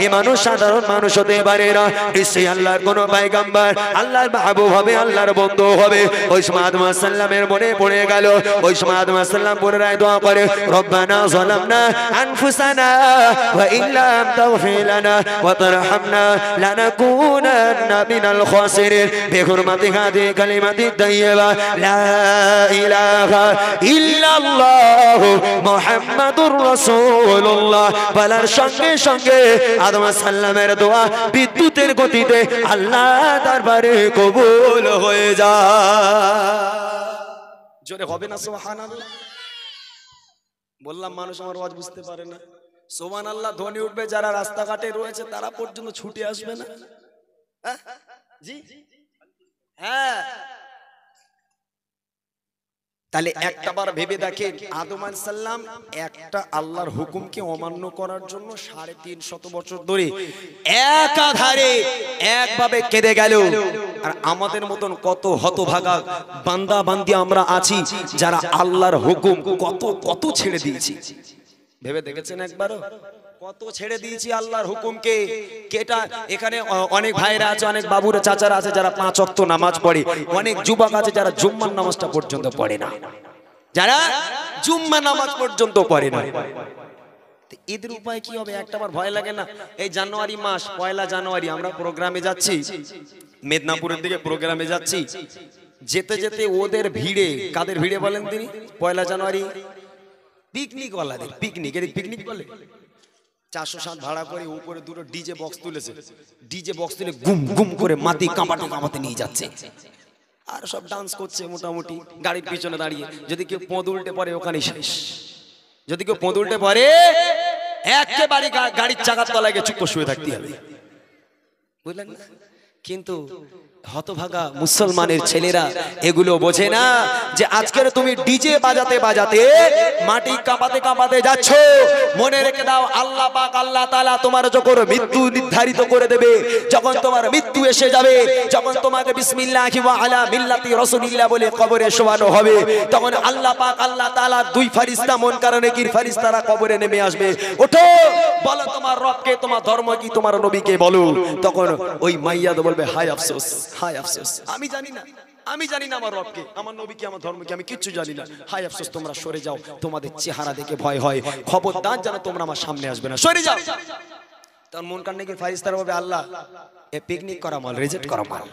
এ মানুষ সাধারণ মানুষ হতে পারে না, নিশ্চয়ই আল্লাহর কোন পয়গম্বর, আল্লাহর মাহবুব হবে, আল্লাহর বন্ধু হবে। ওই সময় আদম আলাইহিস সালামের মনে পড়ে গেল, ওই সময় আদম আলাইহিস সালাম পুনরায় দোয়া করে, রব্বানা যালামনা আনফুসানা ওয়া ইল্লাম তাগফির লানা ওয়া তারহামনা লানাকুনান্না মিনাল খাসিরিন বিহুরমাতি হাদি কালিমাতি তাইয়্যিবা লা ইলাহা ইল্লাল্লাহু মুহাম্মাদুর রাসূলুল্লাহ। বলার সঙ্গে সঙ্গে আদম আলাইহিস সালামের দোয়া বিদ্যুতের গতিতে আল্লাহ দরবারে কবুল হয়ে যায়। জোরে হবে না সুবহানাল্লাহ? বললাম মানুষ আমার ওয়াজ বুঝতে পারে না। সুবহানাল্লাহ ধ্বনি উঠবে যারা রাস্তাঘাটে রয়েছে, তারা পর্যন্ত ছুটে আসবে না? জি হ্যাঁ। তাহলে একটাবার ভেবে দেখেন, আদম আলাইহিস সালাম একটা আল্লাহর হুকুমকে অমান্য করার জন্য 350 বছর ধরে একাধারে একভাবে কেঁদে গেল। আর আমাদের মতন কত হতভাগা বান্দা বান্দি আমরা আছি যারা আল্লাহর হুকুম কত কত ছেড়ে দিয়েছি। ভেবে দেখেছেন একবারও? কত ছেড়ে দিয়েছি আল্লাহর হুকুমকে। কেটা এখানে অনেক ভাইরা আছে, অনেক বাবুরা চাচারা আছে যারা 5 ওয়াক্ত নামাজ পড়ে, অনেক যুবক আছে যারা জুম্মার নামাজটা পর্যন্ত পড়ে না, যারা জুম্মা নামাজ পর্যন্ত পড়ে না। এদের উপায় কি হবে? একটাবার ভয় লাগে না? এই জানুয়ারি মাস, 1 জানুয়ারি আমরা প্রোগ্রামে যাচ্ছি, মেদিনীপুরের দিকে প্রোগ্রামে যাচ্ছি, যেতে যেতে ওদের ভিড়ে, কাদের ভিড়ে বলেন তিনি? 1 জানুয়ারি পিকনিক ওয়ালাদের পিকনিক, এর পিকনিক বলে। 407 ভাড়া করে উপরে দুটো ডিজে বক্স তুলেছে, ডিজে বক্স তুলে গুম গুম করে মাটি কাঁপাতে কাঁপাতে নিয়ে যাচ্ছে, আর সব ডান্স করছে মোটামুটি গাড়ির পিছনে দাঁড়িয়ে। যদি কেউ পদ উল্টে পড়ে ওখানে শেষ, যদি কেউ পদ উল্টে পড়ে একেবারে গাড়ির চাকার তলায় গিয়ে চুপ করে শুয়ে থাকতে হবে, বুঝলেন না? কিন্তু হতভাগা মুসলমানের ছেলেরা এগুলো বোঝে না যে আজকের তুমি ডিজে বাজাতে বাজাতে মাটি কাঁপাতে কাঁপাতে যাচ্ছ। মনে রেখে দাও, আল্লাহ পাক আল্লাহ তাআলা তোমার যখন মৃত্যু নির্ধারিত করে দেবে, যখন তোমার মৃত্যু এসে যাবে, যখন তোমাকে বিসমিল্লাহি ওয়া আলা মিল্লাতি রাসূলিল্লাহ বলে কবরে শোয়ানো হবে, তখন আল্লাহ পাক আল্লাহ তাআলা 2 ফেরেশতা মুনকার নেকির ফেরেশতারা কবরে নেমে আসবে। ওঠো, বলো তোমার রবকে, তোমার ধর্ম কি, তোমার নবীকে বলো। তখন ওই মাইয়াদ বলবে, হায় আফসোস, হায় আফসোস, আমি জানি না, আমি জানি না আমার রবকে, আমার নবীকে, আমার ধর্মকে, আমি কিচ্ছু জানি না। হায় আফসোস, তোমরা সরে যাও, তোমাদের চেহারা দেখে ভয় হয়, খবরদার যেন তোমরা আমার সামনে আসবে না, সরে যাও। তখন মুনকার নেকির ফেরেশতারা বলবে, আল্লাহ এ পিকনিক করা মাল, রিজেক্ট করা মাল।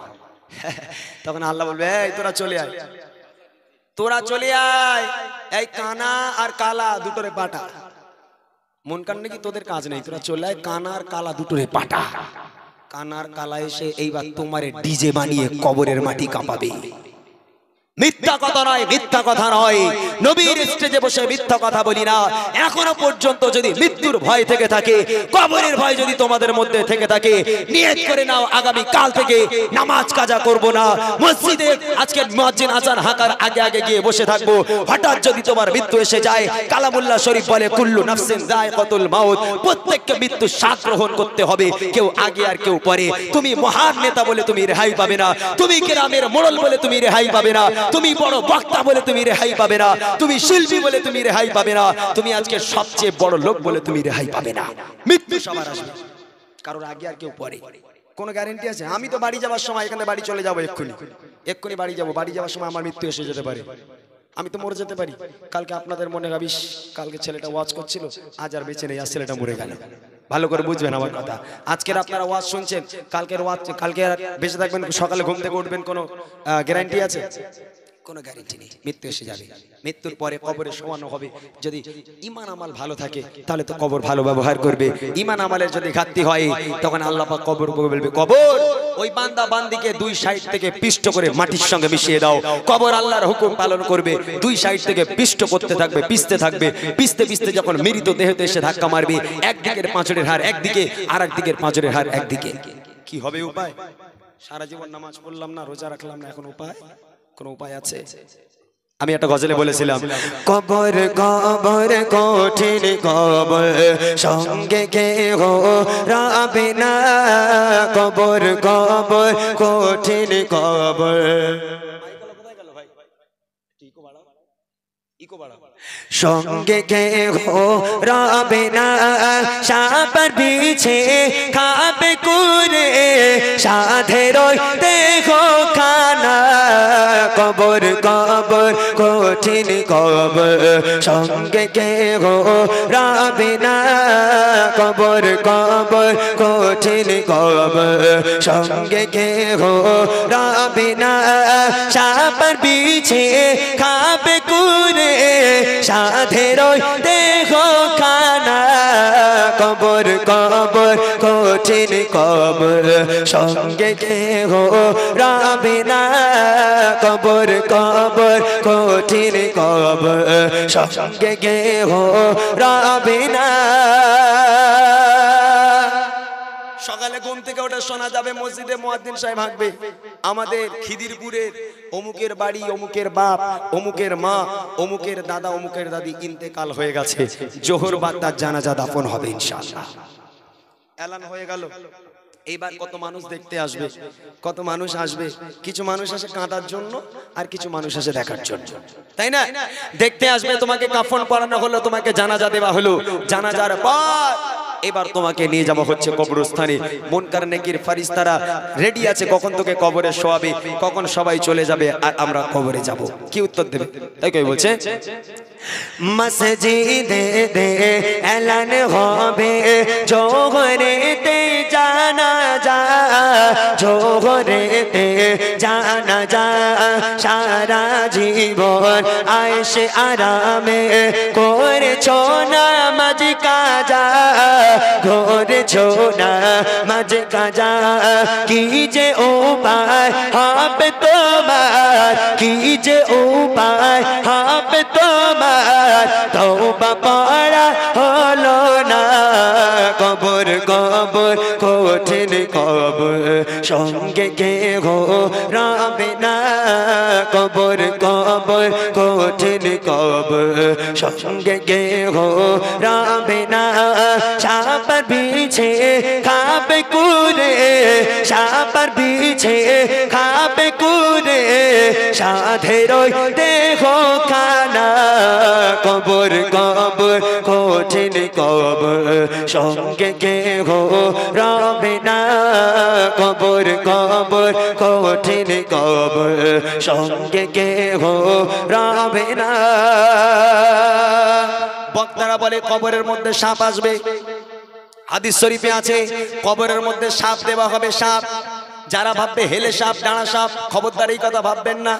তখন আল্লাহ বলবে, এই তোরা চলে আয়, তোরা চলে আয়, এই কানা আর কালা দুটোরে পাটা। মুনকার নেকি তোদের কাজ নেই, তোরা চলে আয়, কানা আর কালা দুটোরে পাটা। কানার কালা এসে এইবার তোমারে ডিজে বানিয়ে কবরের মাটি কাঁপাবে। মিথ্যা কথা নয়, মিথ্যা কথা নয়, নবীর স্টেজে বসে মিথ্যা কথা বলি না। এখনো পর্যন্ত যদি মৃত্যুর ভয় থেকে থাকে, কবরের ভয় যদি তোমাদের মধ্যে থেকে থাকে, নিয়ত করে নাও আগামী কাল থেকে নামাজ কাজা করব না, মসজিদে আজকে মুয়াজ্জিন আজান হাঁকার আগে আগে গিয়ে বসে থাকবো। হঠাৎ যদি তোমার মৃত্যু এসে যায়, কালামুল্লাহ শরীফ বলে কুল্লু নাফসিন যায়কাতুল মাউত, প্রত্যেককে মৃত্যু স্বাদ গ্রহণ করতে হবে, কেউ আগে আর কেউ পরে। তুমি মহান নেতা বলে তুমি রেহাই পাবে না, তুমি গ্রামের মোড়ল বলে তুমি রেহাই পাবে না, তুমি বড় বক্তা বলে তুমি রেহাই পাবে না, তুমি শিল্পী বলে তুমি রেহাই পাবে না, তুমি আজকে সবচেয়ে বড় লোক বলে তুমি রেহাই পাবে না। মৃত্যু সবার আসবে, কারোর আগে আর কেউ পরে। কোনো গ্যারান্টি আছে? আমি তো বাড়ি যাওয়ার সময় এখানে বাড়ি চলে যাবো, এক্ষুনি বাড়ি যাবো, বাড়ি যাওয়ার সময় আমার মৃত্যু এসে যেতে পারে, আমি তো মরে যেতে পারি। কালকে আপনাদের মনে ভাবিস কালকে ছেলেটা ওয়াজ করছিল, আজ আর বেঁচে নেই, আর ছেলেটা মরে গেল। ভালো করে বুঝবেন আমার কথা। আজকের আপনারা ওয়াজ শুনছেন, কালকের ওয়াজ, কালকে আর বেঁচে থাকবেন, সকালে ঘুম থেকে উঠবেন, কোনো গ্যারান্টি আছে? কোনো গ্যারান্টি নেই। মৃত্যু এসে যাবে, মৃত্যুর পরে কবরে শোয়ানো হবে। যদি ঈমান আমল ভালো থাকে তাহলে তো কবর ভালো ব্যবহার করবে, ঈমান আমলের যদি ঘাটতি হয় তখন আল্লাহ পাক কবর বলবে, কবর ওই বান্দা বান্দিকে দুই সাইড থেকে পিষ্ট করে মাটির সঙ্গে মিশিয়ে দাও। কবর আল্লাহর হুকুম পালন করবে, দুই সাইড থেকে পিষ্ট করতে থাকবে, পিষতে থাকবে, পিষতে পিষতে যখন মৃত দেহতে এসে ধাক্কা মারবে, একদিকের পাঁচরের হাড় একদিকে, আর একদিকের পাঁচরের হাড় একদিকে। কি হবে উপায়? সারা জীবন নামাজ পড়লাম না, রোজা রাখলাম না, এখন উপায়? কোনো উপায় আছে? আমি একটা গজলে বলেছিলাম, কবর কবর কঠিন কবর, সঙ্গে কেহ রাবে না, কবর কবর কঠিন কবর, সঙ্গে কেহ রাবে না, সাপার বিছে খাবে কুরে, সাধের দেহ খানা, কবর কবর কঠিন কবর, সঙ্গে কেহ রাবে না, কবর কবর কঠিন কবর, সঙ্গে কেহ রাবে না, সাপার বিছে খাবে কুরে, সাধের দেহ খানা, কবর কবর কঠিন কবর, সঙ্গে কেহ রাবে না, কবর কবর কঠিন কবর, সঙ্গে কেহ রাবে না। সকালে ঘুম থেকে ওটা শোনা যাবে, মসজিদে মুয়াজ্জিন সাহেব হাঁকবে, আমাদের খিদিরপুরের অমুকের বাড়ি, অমুকের বাপ, অমুকের মা, অমুকের দাদা, অমুকের দাদি ইন্তেকাল হয়ে গেছে, জোহর বাদ তার জানাজা দাফন হবে ইনশাআল্লাহ। এলান হয়ে গেল। এইবার কত মানুষ দেখতে আসবে, কত মানুষ আসবে, কিছু মানুষ আসে কাঁদার জন্য, আর কিছু মানুষ আসে দেখার জন্য, তাই না? দেখতে আসবে, তোমাকে কাফন পরানো হলো, তোমাকে জানাজা দেওয়া হলো, জানাজার পর এবার তোমাকে নিয়ে যাওয়া হচ্ছে কবরস্থানে। মুনকার নেকির ফারিস্তারা রেডি আছে, কখন তোকে কবরে শোয়াবে, কখন সবাই চলে যাবে আর আমরা কবরে যাব। কি উত্তর দেবে? তাই কই বলছে, মসজিদে দে এলান হবে, জোহরেতে জানাজা, জোহরেতে জানাজা, সারা জীবন আয়েশে আরামে করেছো নামাজ কাজা, করেছো নামাজ কাজা, কি যে উপায় হবে তোমার, কি যে উপায় হবে তোমার, তওবা পড়া হলো না, কবর কবর কঠিন কবর, সঙ্গে কেহ রাবে না, কবর কবর কঠিন কবর, সঙ্গে কেহ রাবে না, সাপার বিছে খাবে কুরে, সাপার বিছে খাবে কুরে, সাধের দেহ খানা, কবর কবর কঠিন কবর, সঙ্গে কেহ রাবে না, কবর কবর কঠিন কবর, সঙ্গে কেহ রাবে না। বক্তারা বলে কবরের মধ্যে সাপ আসবে, হাদিস শরীফে আছে কবরের মধ্যে সাপ দেওয়া হবে, সাপ। যারা ভাববে হেলে সাপ, ডানা সাপ, খবরদার এই কথা ভাববেন না।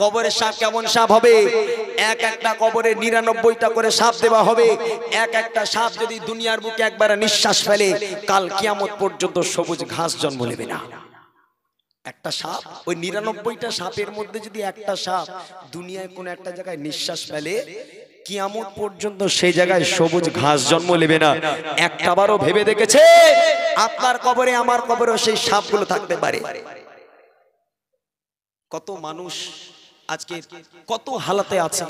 কবরের সাপ কেমন সাপ হবে? এক একটা কবরে 99টা করে সাপ দেওয়া হবে। এক একটা সাপ যদি দুনিয়ার বুকে একবার নিঃশ্বাস ফেলে, কাল কিয়ামত পর্যন্ত সবুজ ঘাস জন্ম নেবে না। একটা সাপ, ওই 99টা সাপের মধ্যে যদি একটা সাপ দুনিয়ায় কোন একটা জায়গায় নিঃশ্বাস ফেলে, কিয়ামত পর্যন্ত সেই জায়গায় সবুজ ঘাস জন্ম নেবে না। একটাবারও ভেবে দেখেছে আপনার কবরে আমার কবরেও সেই সাপগুলো থাকতে পারে? কত মানুষ আজকে কত হালাতে আছে,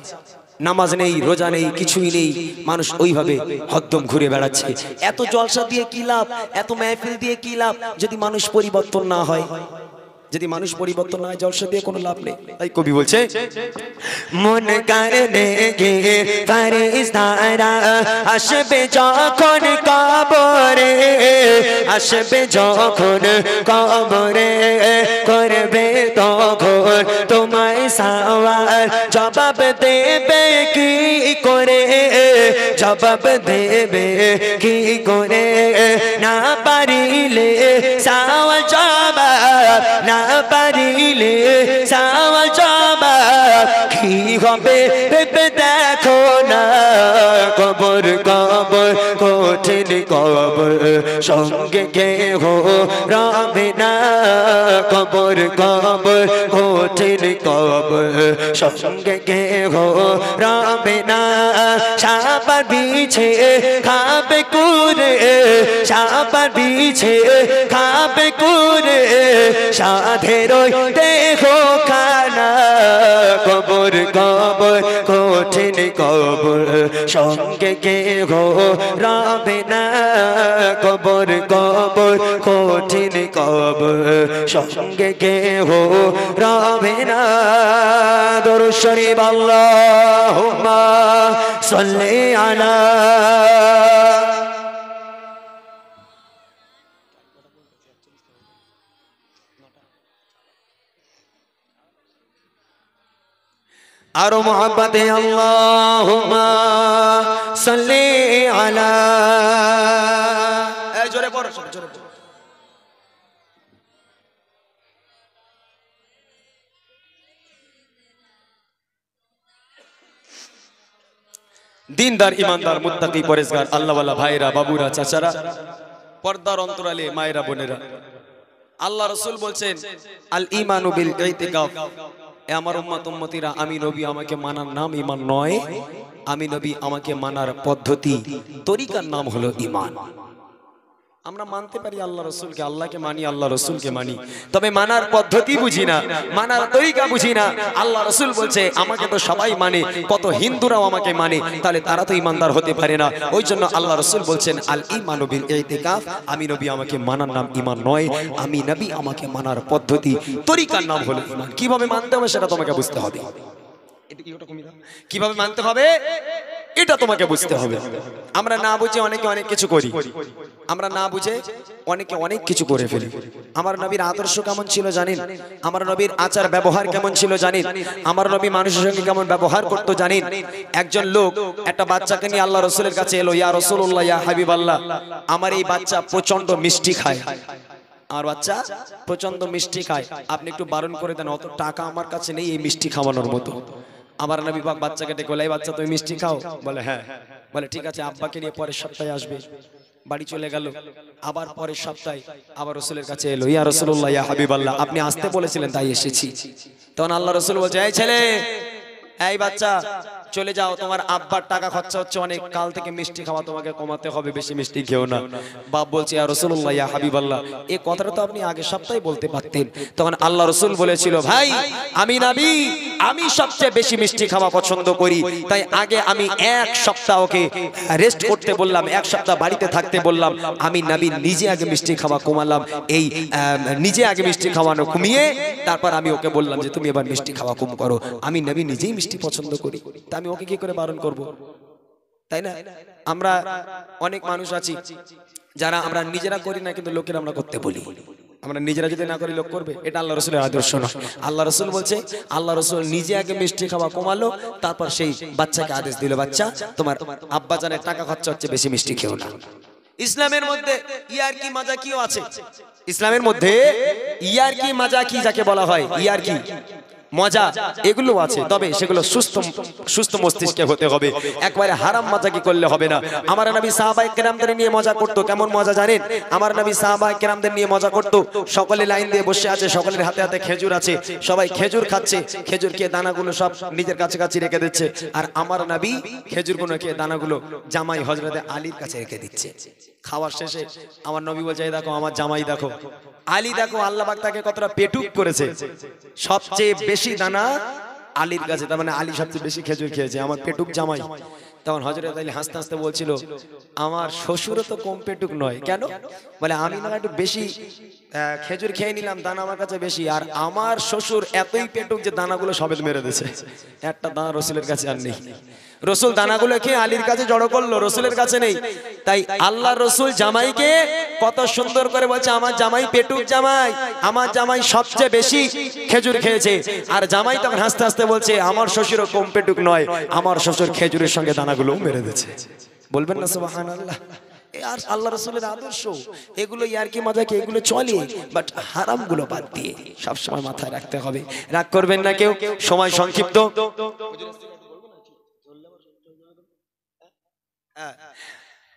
নামাজ নেই, রোজা নেই, কিছুই নেই, মানুষ ওইভাবে হদ্দম ঘুরে বেড়াচ্ছে। এত জলসা দিয়ে কি লাভ, এত মেহফিল দিয়ে কি লাভ, যদি মানুষ পরিবর্তন না হয়? যদি মানুষ পরিবর্তন না হয়, জলসা দিয়ে কোনো লাভ নেই। তাই কবি বলছে, মন কারণে গে ফারিস্তারা আসবে যখন কবরে, আসবে যখন কবরে, করবে তখন তোমায় সওয়াল, জবাব দেবে কি করে, জবাব দেবে কি করে, না পারিলে সওয়াল জবাব, না পারিলে সওয়াল জবাব কি হবে ভেবে দেখো না। কবর কবর কঠিন কবর, সঙ্গে কেহ রবে না। কবর কবর কঠিন কবর, সঙ্গে কেহ রবে না। সাপার বিছে খাবে কুরে, সাপার বিছে খাবে কুরে, সাধের দেহ খানা। কবর কবর কঠিন কবর, সঙ্গে কেহ রবে না। কবর কবর কঠিন কবর, সঙ্গে কেহ রবে না। দরুদ শরীফ আল্লাহুম্মা সাল্লি আলা। আরো মোহাব্বতে আল্লাহুম্মা সাল্লি আলা। এই জোরে পড়ো, জোরে পড়ো। দিনদার, ইমানদার, মুত্তাকি, পরেজগার, আল্লাহওয়ালা ভাইরা, বাবুরা, চাচারা, পর্দার অন্তরালে মায়েরা, বোনেরা, আল্লাহ রাসূল বলছেন, আল ঈমানু বিল ইতিকাফ। এ আমার উম্মত উম্মতিরা, আমি নবী আমাকে মানার নাম ঈমান নয়, আমি নবী আমাকে মানার পদ্ধতি, তরিকার নাম হলো ঈমান। আমরা মানতে পারি আল্লাহ রাসূলকে, আল্লাহকে মানি, আল্লাহ রাসূলকে মানি, তবে মানার পদ্ধতি বুঝি না, মানার তরিকা বুঝি না। আল্লাহ রাসূল বলছে আমাকে তো সবাই মানে, কত হিন্দুরাও আমাকে মানে, তাহলে তারা তো ইমানদার হতে পারে না। ওই জন্য আল্লাহ রাসূল বলছেন, আল ঈমানু বিল ইতিকাফ। আমি নবী আমাকে মানার নাম ঈমান নয়, আমি নবী আমাকে মানার পদ্ধতি, তরিকার নাম হলো ঈমান। কিভাবে মানতে হবে সেটা তোমাকে বুঝতে হবে। কিভাবে মানতে হবে এটা তোমাকে বুঝতে হবে। আমরা না বুঝে অনেকে অনেক কিছু করি, আমরা না বুঝে অনেকে অনেক কিছু করে ফেলি। আমার নবীর আদর্শ কেমন ছিল জানেন? আমার নবীর আচার ব্যবহার কেমন ছিল জানেন? আমার নবী মানুষের সঙ্গে কেমন ব্যবহার করতো জানেন? একজন লোক একটা বাচ্চাকে নিয়ে আল্লাহ রাসূলের কাছে এলো, ইয়া রাসূলুল্লাহ, ইয়া হাবিবাল্লাহ, আমার এই বাচ্চা প্রচন্ড মিষ্টি খায়, আমার বাচ্চা প্রচন্ড মিষ্টি খায়, আপনি একটু বারণ করে দেন, অত টাকা আমার কাছে নেই এই মিষ্টি খাওয়ানোর মতো। আমার নবী পাক বাচ্চাকে ডেকে বলে, এই বাচ্চা তুমি মিষ্টি খাও? বলে হ্যাঁ। বলে ঠিক আছে, আব্বাকে নিয়ে পরের সপ্তাহে আসবে। বাড়ি চলে গেল। আবার পরের সপ্তাহে আবার রাসূলের কাছে এলো, ইয়া রাসূলুল্লাহ, ইয়া হাবিবাল্লাহ, আপনি আসতে বলেছিলেন তাই এসেছি। তখন আল্লাহ রাসূল বলছে, এই ছেলে, এই বাচ্চা, চলে যাও, তোমার আব্বার টাকা খরচা হচ্ছে অনেক, কাল থেকে মিষ্টি খাওয়া তোমাকে কমাতে হবে, বেশি মিষ্টি খেও না। বাপ বলছে, ইয়া রাসূলুল্লাহ, ইয়া হাবিবাল্লাহ, এই কথাটা তো আপনি আগের সপ্তাহে বলতে পারতেন। তখন আল্লাহ রাসূল বলেছিল, ভাই আমি নবী, আমি সবচেয়ে বেশি মিষ্টি খাওয়া পছন্দ করি, তাই আগে আমি এক সপ্তাহকে রেস্ট করতে বললাম, এক সপ্তাহ বাড়িতে থাকতে বললাম। আমি নবী নিজে আগে মিষ্টি খাওয়া কমালাম, এই নিজে আগে মিষ্টি খাওয়ানো কমিয়ে তারপর আমি ওকে বললাম যে তুমি এবার মিষ্টি খাওয়া কম করো। আমি নবী নিজেই মিষ্টি পছন্দ করি, তা আমি ওকে কি করে বারণ করব? তাই না? আমরা অনেক মানুষ আছি যারা আমরা নিজেরা করি না, কিন্তু লোকের আমরা করতে বলি। আমরা নিজেরা যদি না করি লোক করবে? এটা আল্লাহ রাসূলের আদর্শ না। আল্লাহ রাসূল বলছে, আল্লাহ রাসূল নিজে আগে মিষ্টি খাওয়া কমালো, তারপর সেই বাচ্চাকে আদেশ দিল, বাচ্চা তোমার আব্বা জানের টাকা খরচা হচ্ছে, বেশি মিষ্টি খেও না। ইসলামের মধ্যে ইয়ারকি মাজাকিও আছে। ইসলামের মধ্যে ইয়ারকি মাজাকি যাকে বলা হয়, ইয়ারকি মজা এগুলো আছে, তবে সেগুলো সুস্থ সুস্থ মস্তিষ্কে হতে হবে, একবারে হারাম মজা কি করলে হবে না। আমার নবী সাহাবায়ে কেরামদের নিয়ে মজা করতো, কেমন মজা জানেন? আমার নবী সাহাবায়ে কেরামদের নিয়ে মজা করতো, সকলে লাইন দিয়ে বসে আছে, সকলের হাতে হাতে খেজুর আছে, সবাই খেজুর খাচ্ছে, খেজুর খেয়ে দানাগুলো সব নিজের কাছে কাছে রেখে দিচ্ছে, আর আমার নবী খেজুরগুলো খেয়ে দানাগুলো জামাই হযরতে আলীর কাছে রেখে দিচ্ছে। খাওয়ার শেষে আমার নবী বলছে, এই দেখো আমার জামাই, দেখো আলী, দেখো আল্লাহ পাক তাকে কতটা পেটুক করেছে, সবচেয়ে বেশি দানা আলীর কাছে, তার মানে আলী সবচেয়ে বেশি খেজুর খেয়েছে, আমার পেটুক জামাই। তখন হযরত আলী হাসতে হাসতে বলছিল, আমার শ্বশুরও তো কম পেটুক নয়। কেন? বলে আমি না একটু বেশি খেজুর খেয়ে নিলাম, দানা আমার কাছে বেশি, আর আমার শ্বশুর এতই পেটুক যে দানাগুলো সবেত মেরে দিয়েছে, একটা দানা রসুলের কাছে আর নেই। রসুল দানাগুলো খেয়ে আলীর কাছে জড়ো করলো, রসুলের কাছে নেই। তাই আল্লাহ রসুল জামাইকে কত সুন্দর করে বলছে, আমার জামাই পেটুক জামাই, আমার জামাই সবচেয়ে বেশি খেজুর খেয়েছে। আর জামাই তখন হাসতে হাসতে বলছে, আমার শ্বশুরও কম পেটুক নয়, আমার শ্বশুর খেজুরের সঙ্গে দানাগুলো মেরে দিয়েছে। বলবেন না সুবহানাল্লাহ? আর আল্লাহ রসুলের আদর্শ এগুলো, ইয়ার কি মজা কি এগুলো চলে, বাট হারাম গুলো বাদ দিয়ে সবসময় মাথায় রাখতে হবে। রাগ করবেন না কেউ, সময় সংক্ষিপ্ত।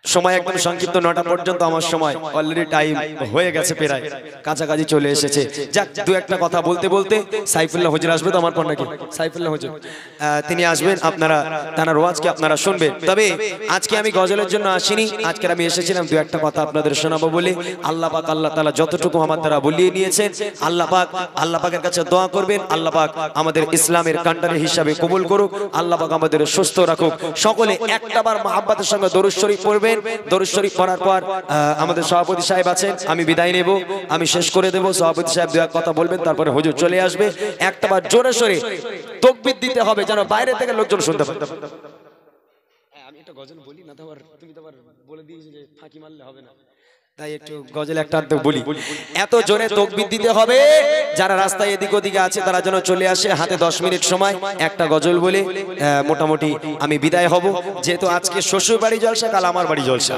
সময় একদম সংক্ষিপ্ত, 9টা পর্যন্ত আমার সময়, অলরেডি টাইম হয়ে গেছে, প্রায় কাছাকাছি চলে এসেছে। যাক, দু একটা কথা বলতে বলতে সাইফুল্লাহ হুজুর আসবে তো আমার পর নাকি, সাইফুল্লাহ হুজুর তিনি আসবেন, আপনারা তার ওয়াজকে আপনারা শুনবেন। তবে আজকে আমি গজলের জন্য আসিনি, আজকে আমি এসেছিলাম দু একটা কথা আপনাদের শোনাবো বলে। আল্লাহ পাক আল্লাহ তাআলা যতটুকু আমার দ্বারা বলিয়ে নিয়েছেন, আল্লাহ পাকের কাছে দোয়া করবেন, আল্লাহ পাক আমাদের ইসলামের কান্ডারি হিসাবে কবুল করুক, আল্লাহ পাক আমাদের সুস্থ রাখুক। সকলে একটাবার মহাব্বতের সঙ্গে দরুদ শরীফ পড়বেন। দরুদ শরীফ পড়ার পর আমাদের সভাপতি সাহেব আছেন, আমি বিদায় নেব, আমি শেষ করে দেব। সভাপতি সাহেব দু এক কথা বলবেন, তারপরে হুজুর চলে আসবে। একটাবার জোরে সোরে তাকবীর দিতে হবে, যেন বাইরে থেকে লোকজন শুনতে পায়। আমি একটা গজল বলি না, তুমি তো বলে দিয়েছো যে ফাঁকি মারলে হবে না, তাই একটু গজল একটা বলি। এত জোরে তাকবীর দিতে হবে, যারা রাস্তায় এদিক ওদিকে আছে তারা যেন চলে আসে। হাতে 10 মিনিট সময়, একটা গজল বলে মোটামুটি আমি বিদায় হব, যেহেতু আজকে শ্বশুর বাড়ি জলসা, কাল আমার বাড়ি জলসা।